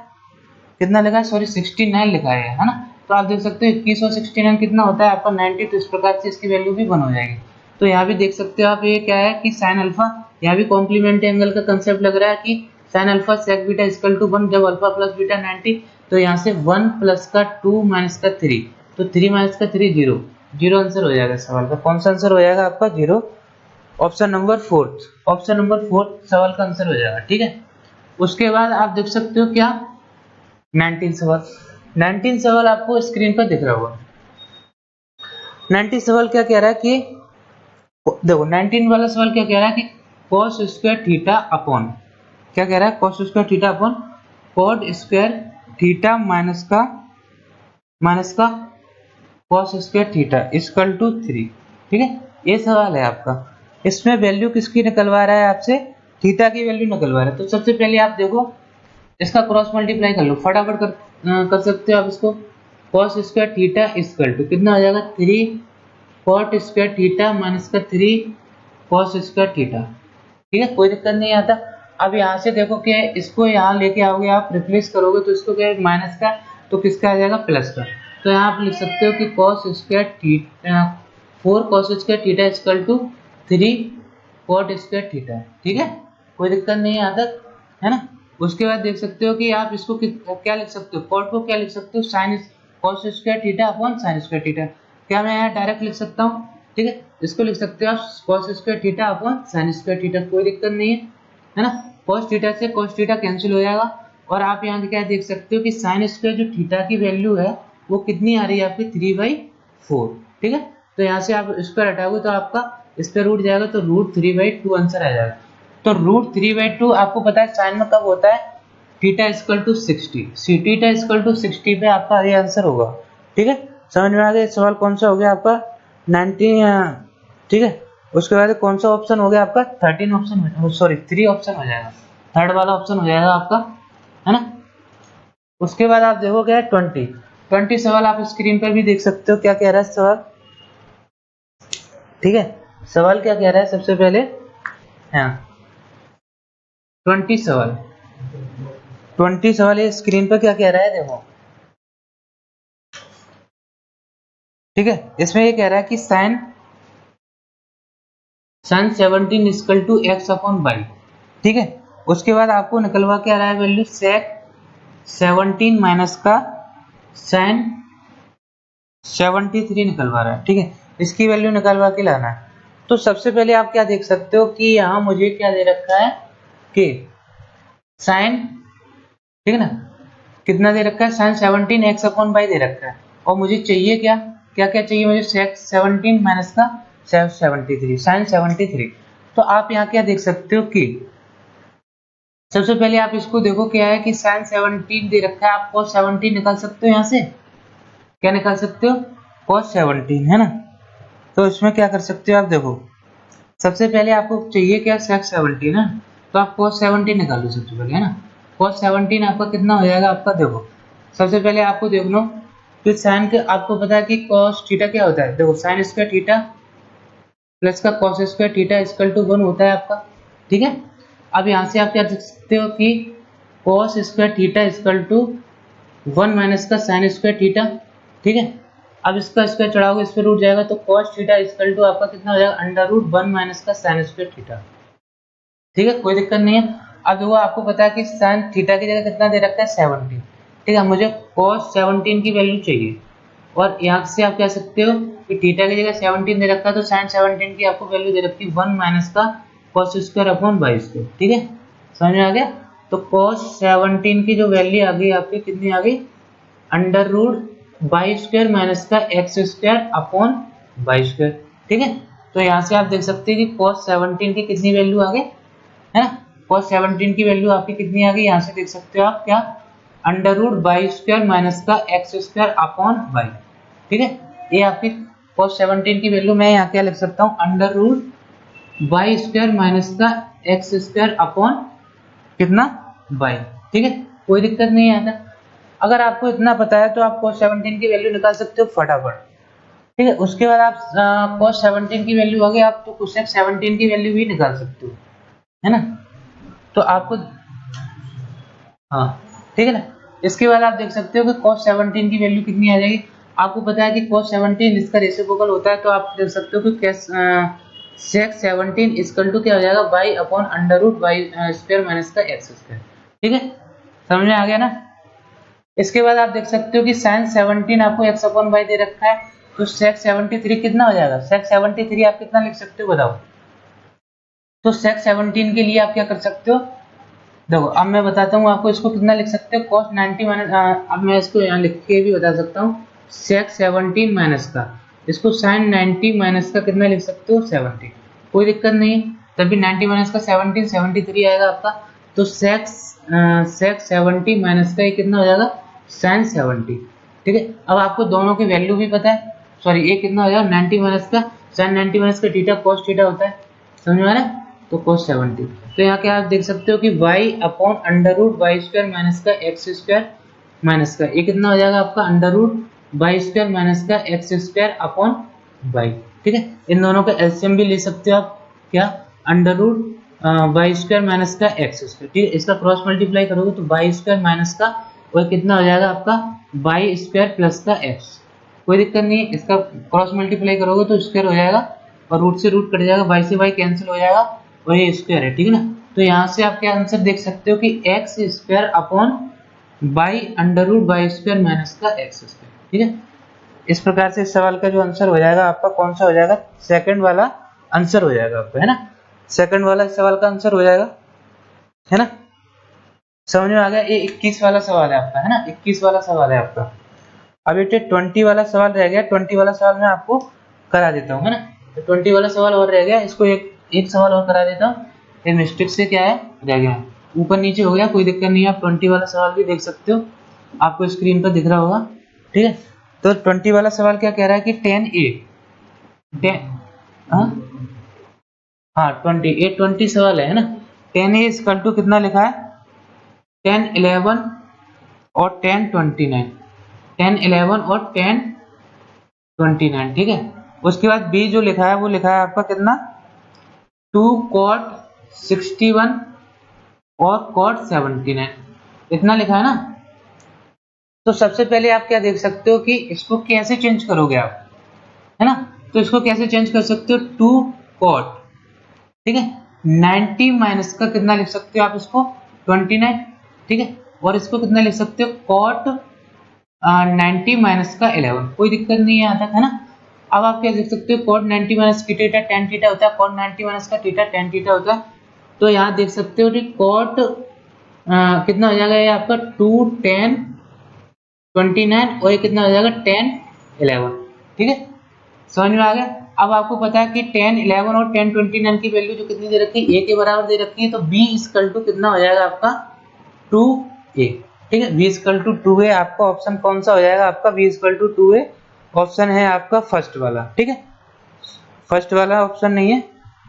कितना लिखा है, सॉरी 69 लिखा है ना। तो आप देख सकते हो 21 और 69 कितना होता है आपका 90, तो इस प्रकार से इसकी वैल्यू भी 1 हो जाएगी। तो यहाँ भी देख सकते हो आप, ये क्या है कि साइन अल्फा, यहाँ भी कॉम्प्लीमेंट एंगल का कंसेप्ट लग रहा है कि sine alpha sec beta equal to 1, जब अल्फा प्लस बीटा 90, तो यहाँ से 1 प्लस का 2 माइनस का 3, तो 3 माइनस का 3 0, जीरो आंसर हो जाएगा सवाल का। कौन सा आंसर हो जाएगा आपका 0, ऑप्शन नंबर 4, ऑप्शन नंबर 4 सवाल का आंसर हो जाएगा। ठीक है, उसके बाद आप देख सकते हो क्या 19 सवाल, 19 सवाल आपको स्क्रीन पर दिख रहा होगा। 19 सवाल क्या कह रहा है कि देखो 19 वाला सवाल क्या कह रहा है कि cos स्क्वायर थीटा अपॉन, क्या कह रहा है cos square theta upon cot square theta minus का cos square theta equal to 3। ठीक है, ये सवाल है आपका, इसमें वैल्यू किसकी निकलवा रहा है आपसे, थीटा की वैल्यू निकलवा रहा है। तो सबसे पहले आप देखो इसका क्रॉस मल्टीप्लाई कर लो, फटाफट कर सकते हो आप इसको। cos square theta equal to कितना आ जाएगा 3 cot स्क्वायर थीटा माइनस का 3 कॉस स्क्वायर थीटा। ठीक है, कोई दिक्कत नहीं आता। अब यहाँ से देखो क्या है, इसको यहाँ लेके आओगे आप, रिप्लेस करोगे तो इसको क्या है माइनस का, तो किसका आ जाएगा प्लस का। तो यहाँ आप लिख सकते हो कि cos square theta 4 cos square theta equal to 3 cot square theta. ठीक है, कोई दिक्कत नहीं आता है ना। उसके बाद देख सकते हो कि आप इसको क्या लिख सकते हो, कॉट को क्या लिख सकते हो, sine cos square theta upon sine square theta. क्या मैं यहाँ डायरेक्ट लिख सकता हूँ, ठीक है, इसको लिख सकते हो आप cos square theta upon sine square theta, कोई दिक्कत नहीं है ना। कॉस थीटा से कॉस थीटा कैंसिल हो जाएगा, और आप यहाँ क्या देख सकते हो कि साइन स्क्वायर जो थीटा की वैल्यू है वो कितनी आ रही है आपकी 3/4। ठीक है, तो यहाँ से आप स्क्वायर हटाओगे तो आपका इस पर रूट जाएगा, तो √3/2 आंसर आ जाएगा। तो √3/2 आपको पता है साइन में कब होता है, theta equal to 60, theta equal to 60 पे आपका ये आंसर होगा। ठीक है, समझ में आ गया। सवाल कौन सा हो गया आपका 19। ठीक है, उसके बाद कौन सा ऑप्शन हो गया आपका 13 ऑप्शन, सॉरी 3 ऑप्शन हो जाएगा, थर्ड वाला ऑप्शन हो जाएगा आपका, है ना। उसके बाद आप देखोगे 20 सवाल आप स्क्रीन पर भी देख सकते हो क्या कह रहा है सवाल। ठीक है, सवाल क्या कह रहा है सबसे पहले, हाँ 20 सवाल ये स्क्रीन पर क्या कह रहा है देखो। ठीक है, इसमें ये कह रहा है कि sine 17 equal to x upon y। ठीक है, उसके बाद आपको निकलवा के आ रहा है वैल्यू सेक 17 माइनस का साइन 73 निकलवा रहा है। ठीक है, इसकी वैल्यू निकलवा के लाना है। तो सबसे पहले आप क्या देख सकते हो कि यहाँ मुझे क्या दे रखा है कि साइन, ठीक है ना, कितना दे रखा है साइन 17 x अपॉन y दे रखा है, और मुझे चाहिए क्या क्या क्या चाहिए मुझे, सेक 17 माइनस का 73 साइन 73। तो आप यहाँ क्या देख सकते हो कि सबसे पहले आप इसको देखो क्या है कि साइन 17 दे रखा है, आप cos 17 निकाल सकते हो, यहाँ से क्या निकाल सकते हो cos 17, है ना। तो इसमें क्या कर सकते हो आप देखो, सबसे पहले आपको चाहिए क्या sec 17 है, तो आप cos 17 निकालो सबसे पहले, है ना। cos 17 आपका कितना हो जाएगा आपका, देखो सबसे पहले आपको देख लो कि साइन के, आपको पता है कि cos थीटा क्या होता है, देखो साइन स्क्वायर थीटा प्लस का cos square theta equal to 1 होता है आपका। ठीक है, अब यहाँ से आप क्या देख सकते हो कि cos square theta equal to 1 minus का साइन स्क्वायर थीटा। ठीक है, अब इसका स्क्वायर चढ़ाओगे इस पर रूट जाएगा, तो cos थीटा इक्वल टू आपका कितना हो जाएगा √1 माइनस का साइन स्क्वायर थीटा। ठीक है, कोई दिक्कत नहीं है। अब देखो आपको पता है कि साइन थीटा की जगह कितना दे रखा है 17। ठीक है, मुझे cos 17 की वैल्यू चाहिए, और यहाँ से आप कह सकते हो कि थीटा की जगह 17 दे रखा है, तो साइन 17 की आपको वैल्यू दे रखी है 1 माइनस का cos square upon y square. ठीक है, समझ में आ गया। तो cos 17 की जो वैल्यू आ गई आपकी कितनी आ गई, √y स्क्वायर माइनस का x square upon y square. ठीक है, तो यहाँ से आप देख सकते हैं कि cos 17 की कितनी वैल्यू आ गई, है ना। cos 17 की वैल्यू आपकी कितनी आ गई, यहाँ से देख सकते हो आप क्या, √y स्क्वायर माइनस का x स्क्वायर अपॉन y। ठीक है, ये आपकी cos 17 की वैल्यू मैं यहाँ क्या लिख सकता हूँ, √y स्क्वायर माइनस का x स्क्वायर अपॉन कितना y। ठीक है, कोई दिक्कत नहीं आता। अगर आपको इतना पता है तो आप cos 17 की वैल्यू निकाल सकते हो फटाफट। ठीक है, उसके बाद आप cos 17 की वैल्यू आ गई, आप तो cosec 17 की वैल्यू भी निकाल सकते हो, है ना। तो आपको, हाँ ठीक है ना, इसके बाद आप देख सकते हो कि cos 17 की वैल्यू कितनी आ जाएगी। आपको पता है कि cos 17 इसका रेसिप्रोकल होता है, तो आप देख सकते हो कि sec 17 इक्वल टू क्या हो जाएगा y upon √y square minus का x स्क्वायर। ठीक है, समझ में आ गया ना। इसके बाद आप देख सकते हो कि sin 17 आपको x अपॉन y दे रखा है, तो sec 73 कितना हो जाएगा, sec 73 आप कितना लिख सकते हो बताओ। तो sec 17 के लिए आप क्या कर सकते हो, देखो अब मैं बताता हूँ आपको इसको कितना लिख सकते हो, cos 90 माइनस, अब मैं इसको यहाँ लिख के भी बता सकता हूँ, sec 17 माइनस का इसको sin 90 माइनस का कितना लिख सकते हो 70, कोई दिक्कत नहीं है। तभी 90 माइनस का 17 73 आएगा आपका, तो sec 70 माइनस का ये कितना हो जाएगा sin 70। ठीक है, अब आपको दोनों की वैल्यू भी पता है, सॉरी ये कितना हो जाएगा 90 माइनस का sin 90 माइनस का थीटा cos थीटा होता है, समझ में आ रहा है, तो cos 70। तो यहाँ क्या आप देख सकते हो कि y upon √y square minus का x स्क्वायर माइनस का ये कितना हो जाएगा आपका √y स्क्वायर माइनस का x स्क्वायर अपॉन y। ठीक है, इन दोनों का एलसीएम भी ले सकते हो आप, क्या under root y square minus का एक्स स्क्वायर, ठीक है। इसका क्रॉस मल्टीप्लाई करोगे तो वाई स्क्वायर माइनस का और कितना हो जाएगा आपका वाई स्क्वायर प्लस का एक्स, कोई दिक्कत नहीं है। इसका क्रॉस मल्टीप्लाई करोगे तो स्क्वायर हो जाएगा और रूट से रूट कट जाएगा, वाई से वाई कैंसिल हो जाएगा और ये स्क्वायर है, ठीक है ना। तो यहाँ से आप क्या आंसर देख सकते हो कि x square upon by under root y square minus का एक्स स्क्वायर, ठीक है। इस प्रकार से इस सवाल का जो आंसर हो जाएगा आपका कौन सा हो जाएगा, सेकंड वाला आंसर हो जाएगा आपका, है ना। सेकंड वाला इस सवाल का आंसर हो जाएगा, है ना। समझ में आ गया। ये 21 वाला सवाल है आपका, है ना, 21 वाला सवाल है आपका। अब ये 20 वाला सवाल रह गया, 20 वाला सवाल मैं आपको करा देता हूँ, है ना। तो 20 वाला सवाल और रह गया, इसको एक सवाल और करा देता हूँ। ये मिस्टेक से क्या है रह गया, ऊपर नीचे हो गया, कोई दिक्कत नहीं है। आप 20 वाला सवाल भी देख सकते हो, आपको स्क्रीन पर दिख रहा होगा, ठीक है। तो 20 वाला सवाल क्या कह रहा है कि 10a हाँ 20 सवाल है ना। 10a इक्वल टू कितना लिखा है, 10 11 और 10 29, 10 11 और 10 29, ठीक है। उसके बाद बी जो लिखा है वो लिखा है आपका कितना 2 cot 61 और cot 79, इतना लिखा है ना। तो सबसे पहले आप क्या देख सकते हो कि इसको कैसे चेंज करोगे आप, है ना। तो इसको कैसे चेंज कर सकते हो, 2 cot, ठीक है, 90 माइनस का कितना लिख सकते हो आप इसको 29, ठीक है। और इसको कितना लिख सकते हो cot 90 माइनस का 11, कोई दिक्कत नहीं है यहाँ तक, है ना। अब आप क्या देख सकते हो cot 90 माइनस की थीटा tan थीटा होता है, cot 90 माइनस का थीटा tan थीटा होता है। तो यहाँ देख सकते हो कि cot कितना हो जाएगा ये आपका 2 tan 29 और ये कितना हो जाएगा 10 11, ठीक है। समझ में आ गया। अब आपको पता है कि 10 11 और 10 29 की वैल्यू जो कितनी दे रखी है, a के बराबर दे रखी है, तो b इक्वल टू कितना हो जाएगा आपका 2a, ठीक है। b इक्वल टू 2a आपका ऑप्शन कौन सा हो जाएगा, आपका b equal to 2a option है आपका फर्स्ट वाला, ठीक है। फर्स्ट वाला ऑप्शन नहीं है,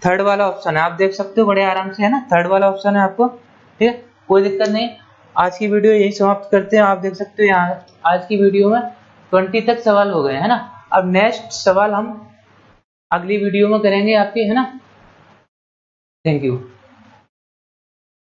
थर्ड वाला ऑप्शन है, आप देख सकते हो बड़े आराम से, है ना। थर्ड वाला ऑप्शन है आपको, ठीक है, कोई दिक्कत नहीं। आज की वीडियो यही समाप्त करते हैं। आप देख सकते हो यहाँ आज की वीडियो में 20 तक सवाल हो गए, है ना। अब नेक्स्ट सवाल हम अगली वीडियो में करेंगे आपके, है ना। Thank you.